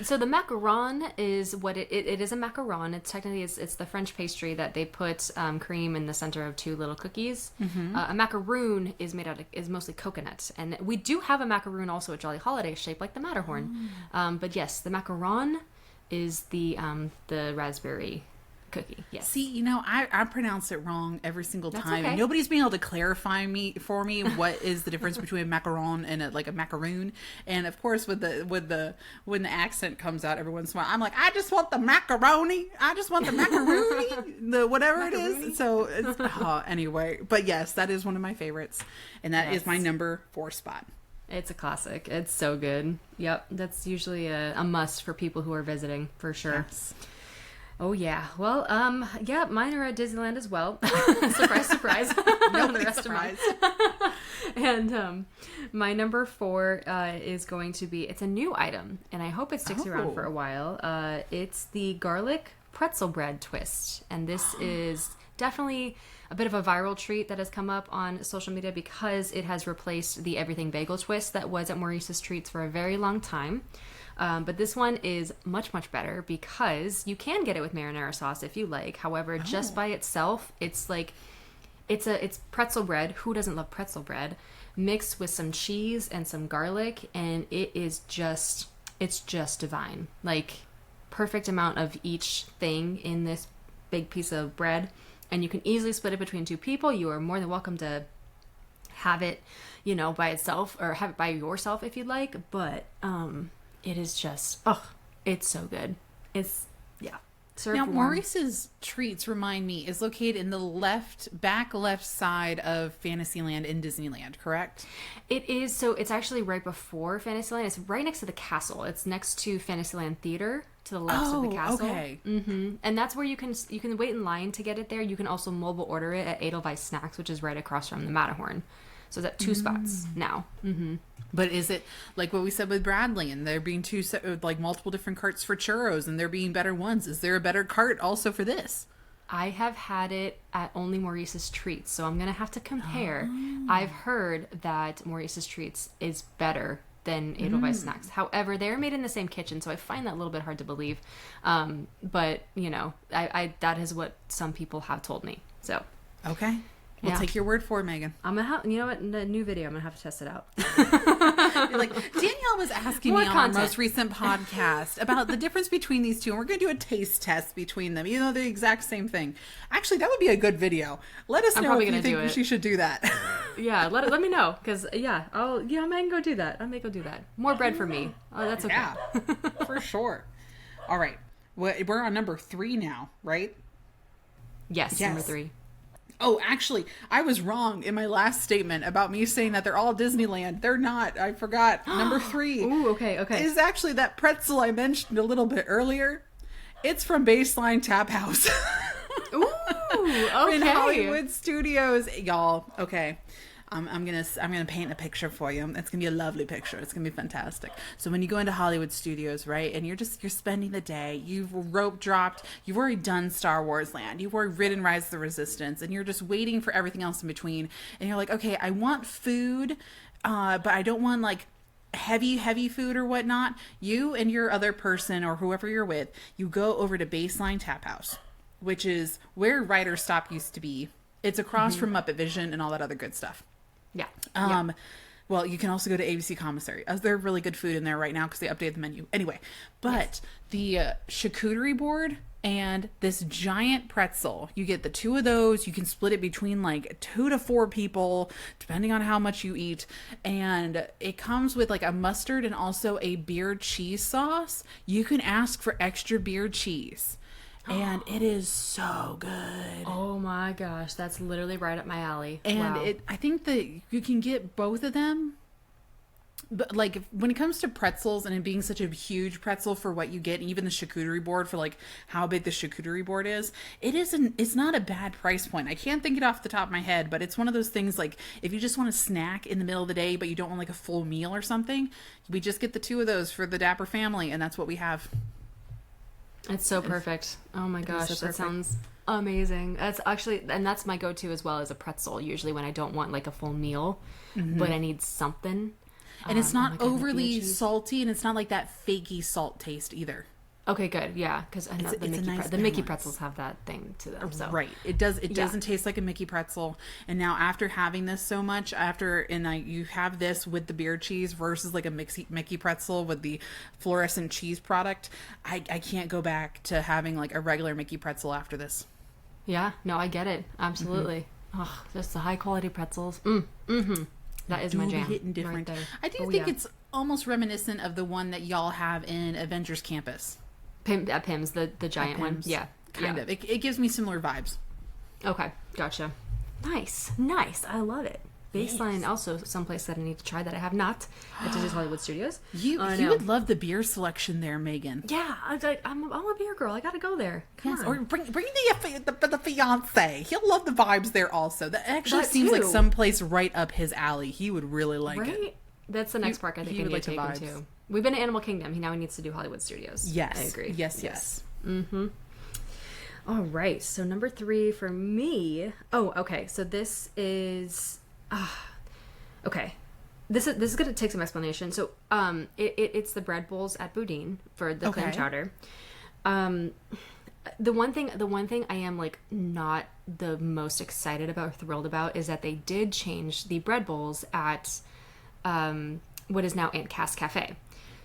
So the macaron is what it is a macaron. It's technically it's the French pastry that they put cream in the center of 2 little cookies. A macaroon is made out of is mostly coconut, and we do have a macaroon also at Jolly Holiday shaped like the Matterhorn. But yes, the macaron is the raspberry cookie. Yes. See, you know, I pronounce it wrong every single time. Okay. Nobody's been able to clarify for me what is the difference between a macaron and a macaroon. And of course, when the accent comes out every once in a while, I'm like, I just want the macaroni. I just want the macaroni, the whatever Macaroni. it is. So it's, anyway, but yes, that is one of my favorites, and that is my number 4 spot. It's a classic. It's so good. Yep, that's usually a must for people who are visiting for sure. Yes. Oh yeah. Well, yeah, mine are at Disneyland as well. Surprise, surprise. Nobody surprised. And my number 4 is going to be, it's a new item, and I hope it sticks around for a while. It's the garlic pretzel bread twist, and this is definitely a bit of a viral treat that has come up on social media because it has replaced the everything bagel twist that was at Maurice's Treats for a very long time. But this one is much, much better because you can get it with marinara sauce if you like. However, just by itself, it's like, it's pretzel bread. Who doesn't love pretzel bread? Mixed with some cheese and some garlic, and it's just divine. Like, perfect amount of each thing in this big piece of bread, and you can easily split it between 2 people. You are more than welcome to have it, by itself, or have it by yourself if you'd like, but, it is just, it's so good. It's, yeah. Served Now, warm. Maurice's Treats, remind me, is located in the back left side of Fantasyland in Disneyland, correct? It is, so it's actually right before Fantasyland. It's right next to the castle. It's next to Fantasyland Theater, to the left of the castle. Okay. And that's where you can wait in line to get it there. You can also mobile order it at Edelweiss Snacks, which is right across from the Matterhorn. So it's at 2 spots now. But is it like what we said with Bradley, and there being multiple different carts for churros, and there being better ones? Is there a better cart also for this? I have had it at only Maurice's Treats, so I'm going to have to compare. I've heard that Maurice's Treats is better than Edelweiss Snacks. However, they're made in the same kitchen, so I find that a little bit hard to believe. But, I that is what some people have told me. So, Okay. We'll take your word for it, Megan. I'm going to have, you know what, in the new video, I'm going to have to test it out. Like, Danielle was asking me on our most recent podcast about the difference between these two, and we're going to do a taste test between them, even though they're the exact same thing. Actually, that would be a good video. Let us know if you think she should do that. Yeah, let me know, because, I may go do that. I may go do that. More bread for me. Oh, that's okay. Yeah, for sure. All right. We're on number 3 now, right? Yes, number 3. Oh, actually, I was wrong in my last statement about me saying that they're all Disneyland. They're not. I forgot. Number 3. Ooh, okay. Is actually that pretzel I mentioned a little bit earlier. It's from Baseline Tap House. Ooh, okay. In Hollywood Studios, y'all. Okay. I'm gonna paint a picture for you. It's gonna be a lovely picture. It's gonna be fantastic. So when you go into Hollywood Studios, right, and you're spending the day, you've rope dropped, you've already done Star Wars Land, you've already ridden Rise of the Resistance, and you're just waiting for everything else in between. And you're like, okay, I want food, but I don't want like heavy food or whatnot. You and your other person or whoever you're with, you go over to Baseline Tap House, which is where Ryder Stop used to be. It's across from Muppet Vision and all that other good stuff. Yeah. Well, you can also go to ABC Commissary. They're really good food in there right now because they updated the menu. Anyway, but the charcuterie board and this giant pretzel. You get the 2 of those. You can split it between like 2 to 4 people, depending on how much you eat. And it comes with like a mustard and also a beer cheese sauce. You can ask for extra beer cheese. And it is so good. Oh my gosh, that's literally right up my alley. And wow. I think that you can get both of them. But like when it comes to pretzels and it being such a huge pretzel for what you get, even the charcuterie board for like how big the charcuterie board is, it's not a bad price point. I can't think it off the top of my head, but it's one of those things like if you just want to snack in the middle of the day, but you don't want like a full meal or something, we just get the 2 of those for the Dapper family, and that's what we have. It's so perfect. Oh my gosh, that sounds amazing. That's actually, and that's my go-to as well as a pretzel, usually when I don't want like a full meal, but I need something. And it's not oh my God, overly salty, and it's not like that fakey salt taste either. Okay, good. Yeah, because I know It's a nice the Mickey balance. pretzels have that thing to them. So. Right. It doesn't taste like a Mickey pretzel. And now after having this so much, you have this with the beer cheese versus like a Mickey pretzel with the fluorescent cheese product, I can't go back to having like a regular Mickey pretzel after this. Yeah, no, I get it. Absolutely. Oh, just the high quality pretzels. That is my jam. Hitting different. Right there. I do think it's almost reminiscent of the one that y'all have in Avengers Campus. Pim's, the giant one. Yeah. Kind of. It gives me similar vibes. Okay, gotcha. Nice. I love it. Baseline, also someplace that I need to try that I have not at Disney's Hollywood Studios. You would love the beer selection there, Megan. Yeah, I'm a beer girl. I gotta go there. Come on. Or bring the fiance. He'll love the vibes there also. That actually That seems too. like someplace right up his alley. He would really like Right? it. That's the next park I think I need to take him to. We've been to Animal Kingdom. Now he needs to do Hollywood Studios. Yes. I agree. Yes. All right. So number 3 for me. Oh, okay. So this is. Okay. This is going to take some explanation. So it's the bread bowls at Boudin for the clam chowder. The one thing I am like not the most excited about or thrilled about is that they did change the bread bowls at what is now Aunt Cass Cafe.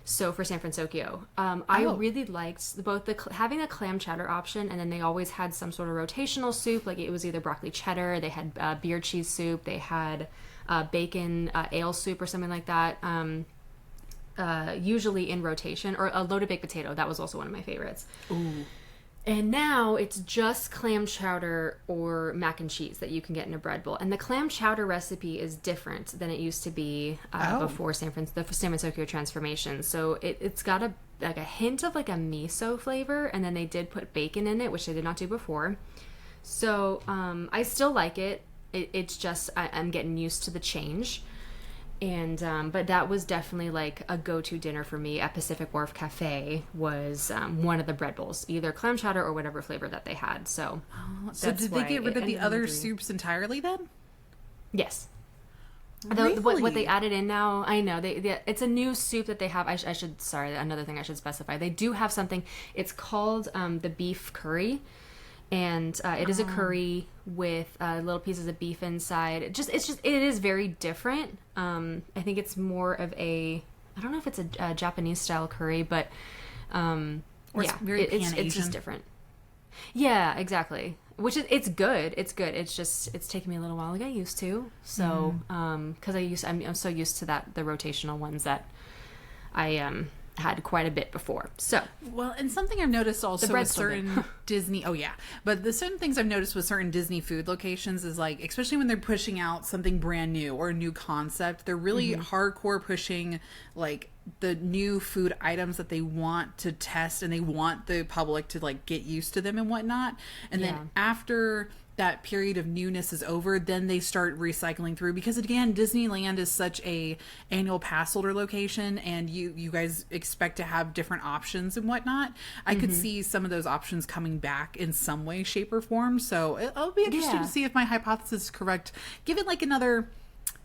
So for San Francisco, I really liked both having a clam chowder option, and then they always had some sort of rotational soup. Like it was either broccoli cheddar, they had beer cheese soup, they had bacon ale soup or something like that. Usually in rotation, or a loaded baked potato. That was also one of my favorites. Ooh. And now it's just clam chowder or mac and cheese that you can get in a bread bowl. And the clam chowder recipe is different than it used to be before the San Francisco transformation. So it's got a hint of like a miso flavor, and then they did put bacon in it, which they did not do before. So I still like it. It's just I'm getting used to the change. And but that was definitely like a go-to dinner for me at Pacific Wharf Cafe was one of the bread bowls, either clam chowder or whatever flavor that they had. So did they get rid of the other soups entirely then? Yes. Really? What they added in now, I know it's a new soup that they have. Another thing I should specify. They do have something. It's called the beef curry. And it is a curry with little pieces of beef inside. It is very different. I think it's more of I don't know if it's a Japanese style curry, but it's just different. Yeah, exactly. Which it's good. It's good. It's taken me a little while to get used to. So because I'm so used to the rotational ones that I had quite a bit before. So and something I've noticed also with certain Disney but the certain things I've noticed with certain Disney food locations is like, especially when they're pushing out something brand new or a new concept, they're really hardcore pushing like the new food items that they want to test, and they want the public to like get used to them and whatnot. And then after that period of newness is over, then they start recycling through, because again, Disneyland is such a annual pass holder location, and you guys expect to have different options and whatnot. I could see some of those options coming back in some way, shape, or form. So it'll be interesting to see if my hypothesis is correct. Give it like another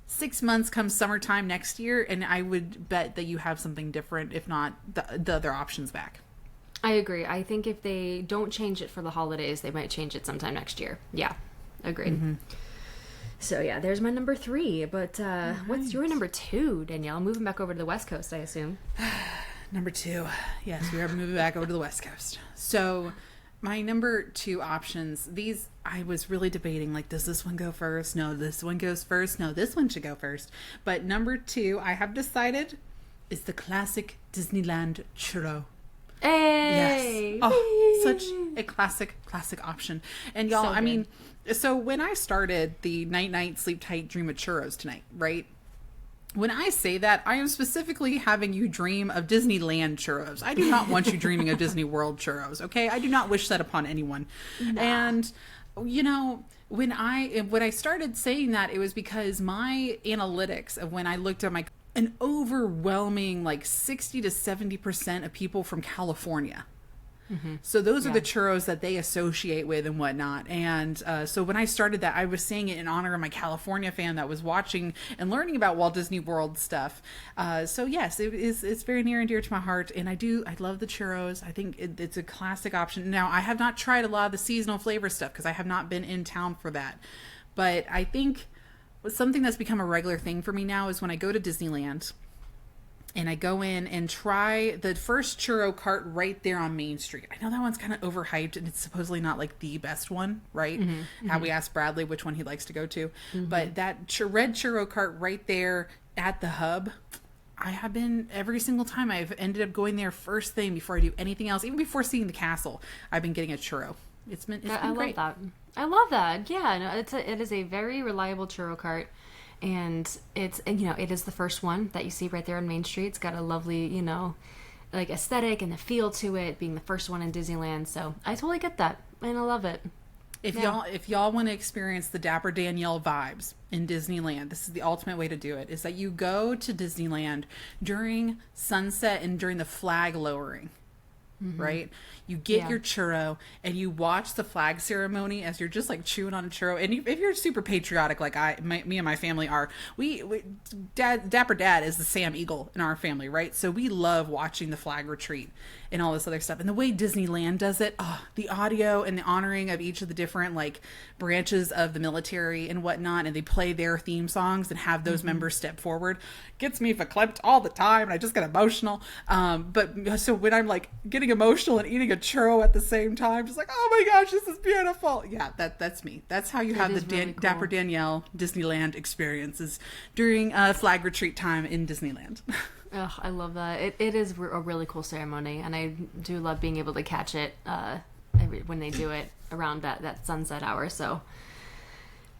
6 months come summertime next year, and I would bet that you have something different, if not the other options back. I agree. I think if they don't change it for the holidays, they might change it sometime next year. Yeah, agreed. So yeah, there's my number 3. But what's your number 2, Danielle? Moving back over to the West Coast, I assume. Number 2. Yes, we are moving back over to the West Coast. So My number 2 options, these I was really debating, like, does this one go first? No, this one goes first. No, this one should go first. But number 2, I have decided, is the classic Disneyland churro. Hey! Yes. Oh, such a classic option. And y'all, So I mean, good. so when I started the night, sleep tight, dream of churros tonight, right? When I say that, I am specifically having you dream of Disneyland churros. I do not want you dreaming of Disney World churros, okay? I do not wish that upon anyone. Nah. And, you know, when I started saying that, it was because my analytics of when I looked at an overwhelming, like 60 to 70% of people from California. So those are the churros that they associate with and whatnot. And so when I started that, I was saying it in honor of my California fan that was watching and learning about Walt Disney World stuff. So yes, it's very near and dear to my heart. And I love the churros. I think it's a classic option. Now, I have not tried a lot of the seasonal flavor stuff because I have not been in town for that. But I think something that's become a regular thing for me now is when I go to Disneyland and I go in and try the first churro cart right there on Main Street. I know that one's kind of overhyped and it's supposedly not like the best one, right? How we asked Bradley which one he likes to go to. But that red churro cart right there at the hub, I have been every single time I've ended up going there first thing before I do anything else, even before seeing the castle, I've been getting a churro. It's been great. I love that. Yeah, no, it is a very reliable churro cart. And it is the first one that you see right there on Main Street. It's got a lovely, like aesthetic and the feel to it, being the first one in Disneyland. So I totally get that, and I love it. If y'all want to experience the Dapper Danielle vibes in Disneyland, this is the ultimate way to do it, is that you go to Disneyland during sunset and during the flag lowering. Right? You get your churro and you watch the flag ceremony as you're just like chewing on a churro. And if you're super patriotic like me and my family are, Dapper Dad is the Sam Eagle in our family, right? So we love watching the flag retreat and all this other stuff. And the way Disneyland does it, the audio and the honoring of each of the different like branches of the military and whatnot, and they play their theme songs and have those members step forward, gets me verklempt all the time, and I just get emotional. But so when I'm like getting emotional and eating a churro at the same time, just like, oh my gosh, this is beautiful. Yeah, that's me. That's how you have the really cool Dapper Danielle Disneyland experiences during flag retreat time in Disneyland. Oh, I love that. It is a really cool ceremony, and I do love being able to catch it when they do it around that sunset hour. So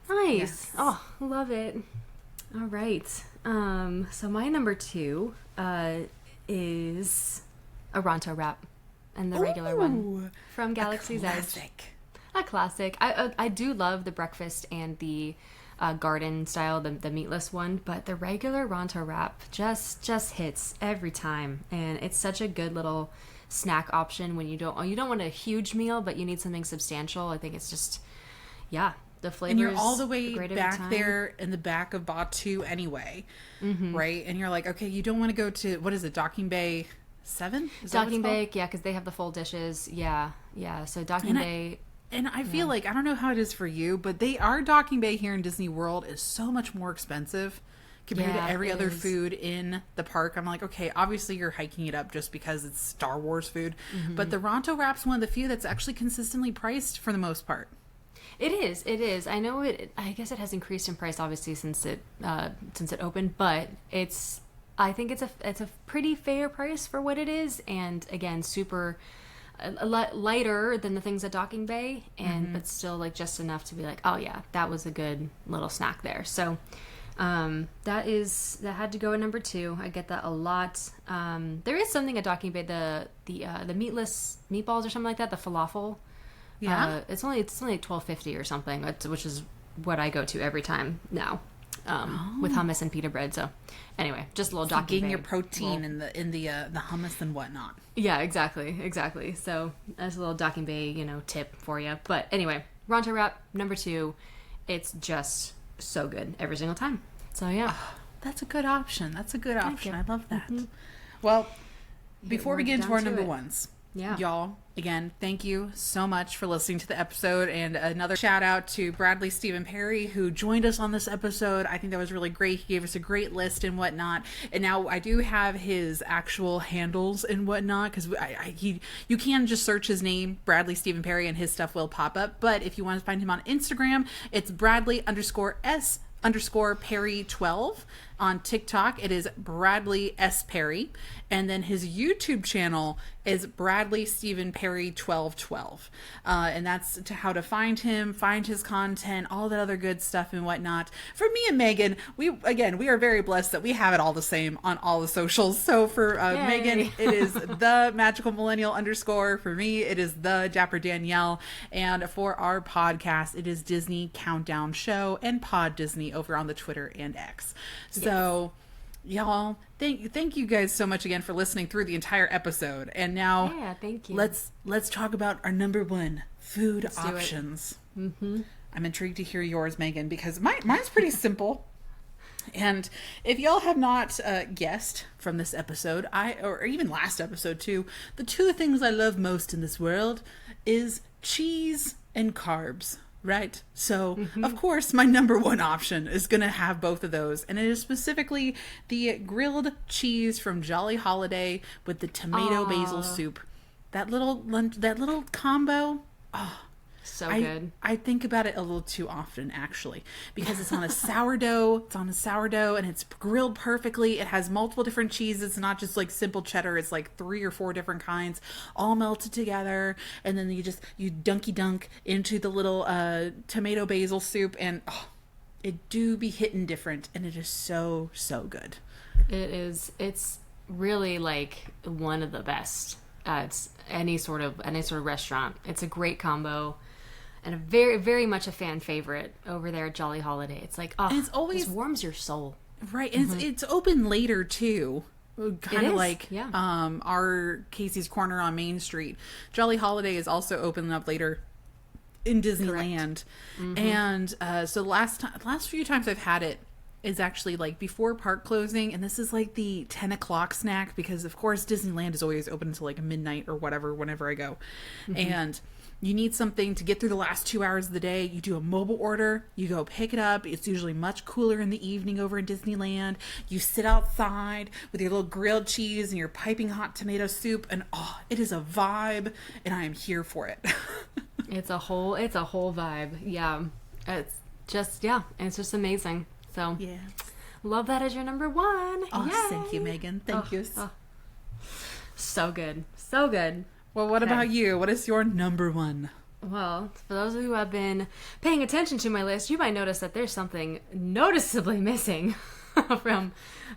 nice. Yes. Oh, love it. All right. So my number 2 is a Ronto wrap, and the regular one from Galaxy's Edge. A classic. I do love the breakfast and the garden style, the meatless one, but the regular Ronto wrap just hits every time, and it's such a good little snack option when you don't want a huge meal, but you need something substantial. I think it's just, the flavors. And you're all the way back there in the back of Batu anyway, right? And you're like, okay, you don't want to go to, what is it, Docking Bay 7? Docking Bay, yeah, because they have the full dishes. Yeah. So Docking Bay. And I feel like, I don't know how it is for you, but our Docking Bay here in Disney World is so much more expensive compared to every other food in the park. I'm like, okay, obviously you're hiking it up just because it's Star Wars food, but the Ronto wrap's one of the few that's actually consistently priced for the most part. It is. I know it. I guess it has increased in price, obviously, since it opened, but I think it's a pretty fair price for what it is, and again, super a lot lighter than the things at Docking Bay, and but still like just enough to be like, oh yeah, that was a good little snack there. So that had to go at number 2. I get that a lot. There is something at Docking Bay, the meatless meatballs or something like that, the falafel. Yeah, it's only like $12.50 or something, which is what I go to every time now. With hummus and pita bread. So anyway, just a little Docking Bay. Getting your protein in the hummus and whatnot. Yeah, exactly. So that's a little Docking Bay, tip for you. But anyway, Ronto wrap number 2. It's just so good every single time. So yeah, that's a good option. I love that. Well, before we get into our number ones, Yeah. Y'all, again, thank you so much for listening to the episode. And another shout out to Bradley Stephen Perry, who joined us on this episode. I think that was really great. He gave us a great list and whatnot. And now I do have his actual handles and whatnot, because you can just search his name, Bradley Stephen Perry, and his stuff will pop up. But if you want to find him on Instagram, it's Bradley_S_Perry12. On TikTok, it is Bradley S. Perry. And then his YouTube channel is Bradley Stephen Perry 1212. And that's to how to find him, find his content, all that other good stuff and whatnot. For me and Megan, we are very blessed that we have it all the same on all the socials. So for Megan, it is the magical millennial _ For me, it is the Dapper Danielle. And for our podcast, it is Disney Countdown Show and Pod Disney over on the Twitter and X. So, y'all, thank you guys so much again for listening through the entire episode. And now, thank you. Let's talk about our number one food options. Mm-hmm. I'm intrigued to hear yours, Megan, because mine's pretty simple. And if y'all have not guessed from this episode, or even last episode too, the two things I love most in this world is cheese and carbs. Right. So, of course, my number one option is going to have both of those. And it is specifically the grilled cheese from Jolly Holiday with the tomato basil soup. That little combo. Oh, so good. I think about it a little too often, actually, because it's on a sourdough. It's on a sourdough and it's grilled perfectly. It has multiple different cheeses. It's not just like simple cheddar. It's like 3 or 4 different kinds all melted together. And then you dunk into the little tomato basil soup, and it do be hitting different. And it is so, so good. It is. It's really like one of the best. It's any sort of restaurant. It's a great combo. And a very, very much a fan favorite over there at Jolly Holiday. It's like, and it's always warms your soul. Right. And it's open later too. Kind of like yeah. Our Casey's Corner on Main Street. Jolly Holiday is also opening up later in Disneyland. And so the last few times I've had it is actually like before park closing, and this is like the 10 o'clock snack, because of course Disneyland is always open until like midnight or whatever whenever I go. And you need something to get through the last 2 hours of the day. You do a mobile order, you go pick it up. It's usually much cooler in the evening over in Disneyland. You sit outside with your little grilled cheese and your piping hot tomato soup, and it is a vibe, and I am here for it. It's a whole vibe. Yeah. It's just amazing. So yeah, love that as your number one. Oh, thank you, Megan. Thank you. So good. So good. Well, what about you? What is your number one? Well, for those who have been paying attention to my list, you might notice that there's something noticeably missing from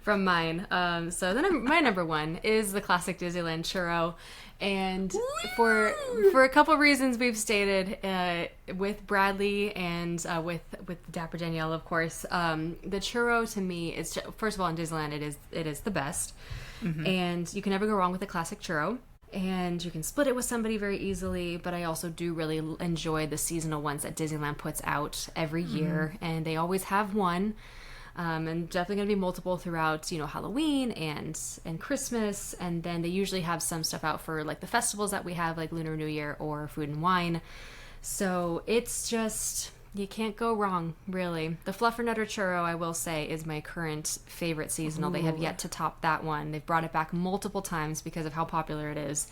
mine. So then my number one is the classic Disneyland churro. And for a couple of reasons we've stated with Bradley and with Dapper Danielle, of course, the churro to me is, first of all, in Disneyland it is the best, and you can never go wrong with a classic churro. And you can split it with somebody very easily, but I also do really enjoy the seasonal ones that Disneyland puts out every year, and they always have one. And definitely going to be multiple throughout, Halloween and Christmas. And then they usually have some stuff out for like the festivals that we have, like Lunar New Year or Food and Wine. So it's just, you can't go wrong, really. The Fluffernutter churro, I will say, is my current favorite seasonal. Ooh. They have yet to top that one. They've brought it back multiple times because of how popular it is.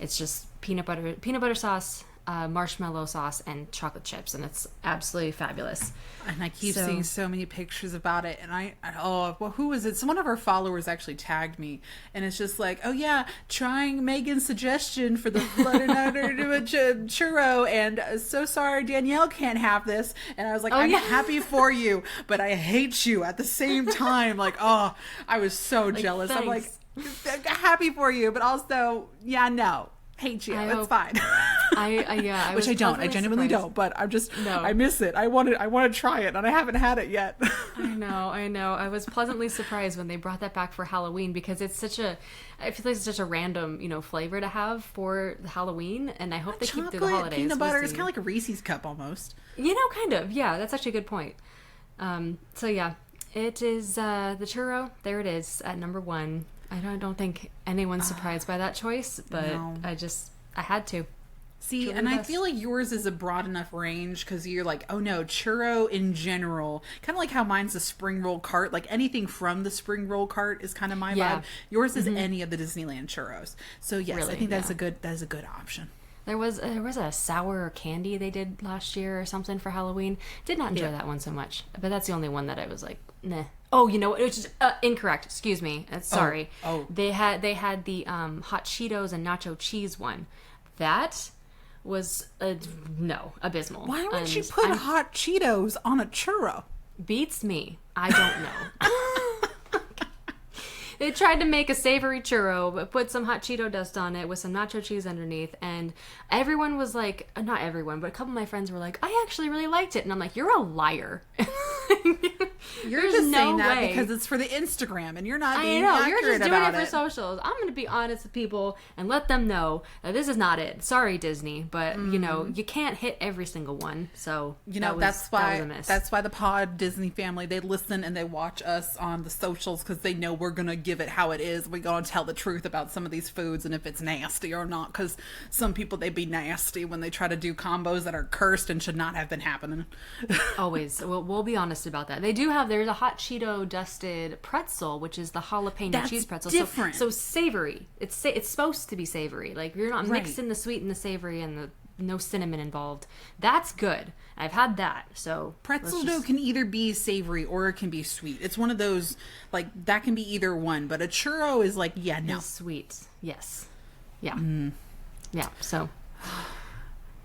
It's just peanut butter sauce, marshmallow sauce, and chocolate chips, and it's absolutely fabulous. And I keep seeing so many pictures about it, and who was it? One of our followers actually tagged me, and it's just like, trying Megan's suggestion for the Flutternutter churro, and so sorry Danielle can't have this. And I was like, I'm happy for you, but I hate you at the same time. Like, I was so jealous. Thanks. I'm like, happy for you, but also, no. Hate you. It's fine. Which I don't. I genuinely don't. But I'm just. No. I miss it. I want to try it, and I haven't had it yet. I know. I was pleasantly surprised when they brought that back for Halloween, because it's I feel like it's such a random, flavor to have for Halloween, and I hope they keep through the holidays. Peanut butter. It's kind of like a Reese's cup almost. Kind of. Yeah, that's actually a good point. So yeah, it is the churro. There it is at number one. I don't think anyone's surprised by that choice, but No. I had to. See, Truly and I best. feel like yours is a broad enough range because you're like, oh no, churro in general. Kind of like how mine's the spring roll cart. Like anything from the spring roll cart is kind of my Yeah. vibe. Yours is any of the Disneyland churros. So yes, Really, I think that's yeah. a good option. There was a sour candy they did last year or something for Halloween. Did not enjoy Yeah. that one so much, but that's the only one that I was like, nah. Oh, you know what? It was just incorrect. Excuse me. Sorry. Oh. They had the hot Cheetos and nacho cheese one. That was abysmal. Why would And you put I'm- hot Cheetos on a churro? beats me? I don't know. They tried to make a savory churro, but put some hot Cheeto dust on it with some nacho cheese underneath. And everyone was like, not everyone, but a couple of my friends were like, I actually really liked it. And I'm like, you're a liar. You're There's just no saying that way. because it's for the Instagram and you're not I being know, accurate you're just doing about it for socials. I'm going to be honest with people and let them know that this is not it. Sorry, Disney, but you know, you can't hit every single one. So You know, that was a miss. that's why the Pod Disney family, they listen and they watch us on the socials because they know we're going to give it how it is. We're going to tell the truth about some of these foods and if it's nasty or not, because some people, they be nasty when they try to do combos that are cursed and should not have been happening. Always. We'll be honest about that. They do have, there's a hot Cheeto dusted pretzel, which is the jalapeno That's cheese pretzel. different. So savory. It's supposed to be savory. Like you're not Right. mixing the sweet and the savory and the no cinnamon involved. That's good. I've had that. So Pretzel let's dough just- can either be savory or it can be sweet. It's one of those, like, that can be either one. But a churro is like, yeah, no. is sweet. Yes. Yeah. Yeah. So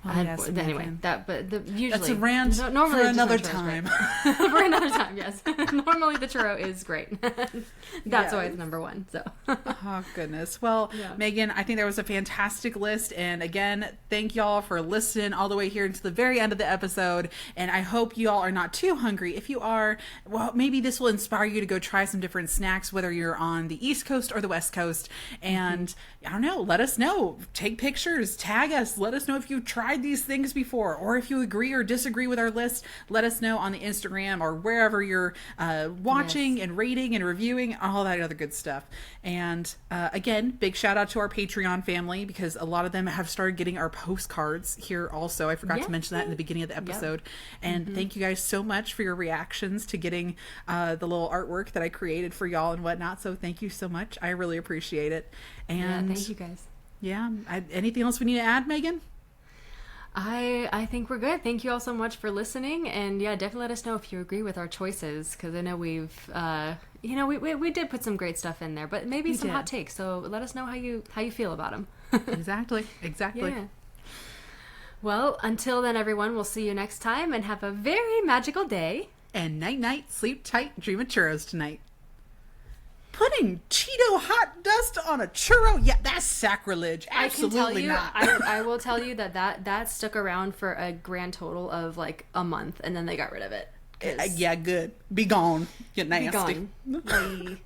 yes, anyway, Megan. usually That's a rant normally for just another my churro's time. great. For another time, yes. Normally the churro is great. That's why Yes. it's number one. So Oh, goodness. Well, Yeah. Megan, I think that was a fantastic list. And again, thank y'all for listening all the way here to the very end of the episode. And I hope y'all are not too hungry. If you are, well, maybe this will inspire you to go try some different snacks, whether you're on the East Coast or the West Coast. And I don't know, let us know. Take pictures, tag us. Let us know if you've tried these things before or if you agree or disagree with our list. Let us know on the Instagram or wherever you're watching and rating and reviewing, all that other good stuff. And again, big shout out to our Patreon family because a lot of them have started getting our postcards here also. I forgot to mention that in the beginning of the episode. And thank you guys so much for your reactions to getting the little artwork that I created for y'all and whatnot. So thank you so much. I really appreciate it. And thank you guys. yeah, anything else we need to add, Megan? I think we're good. Thank you all so much for listening, and yeah, definitely let us know if you agree with our choices because I know we've we did put some great stuff in there, but maybe some did. hot takes. So let us know how you feel about them. Exactly. Yeah. Well, until then, everyone, we'll see you next time, and have a very magical day. And night night, sleep tight, dream of churros tonight. Putting Cheeto hot dust on a churro? Yeah, that's sacrilege. Absolutely I can tell you, not. I will tell you that stuck around for a grand total of like a month, and then they got rid of it. 'Cause Yeah, good. Be gone. You be nasty. gone. Bye.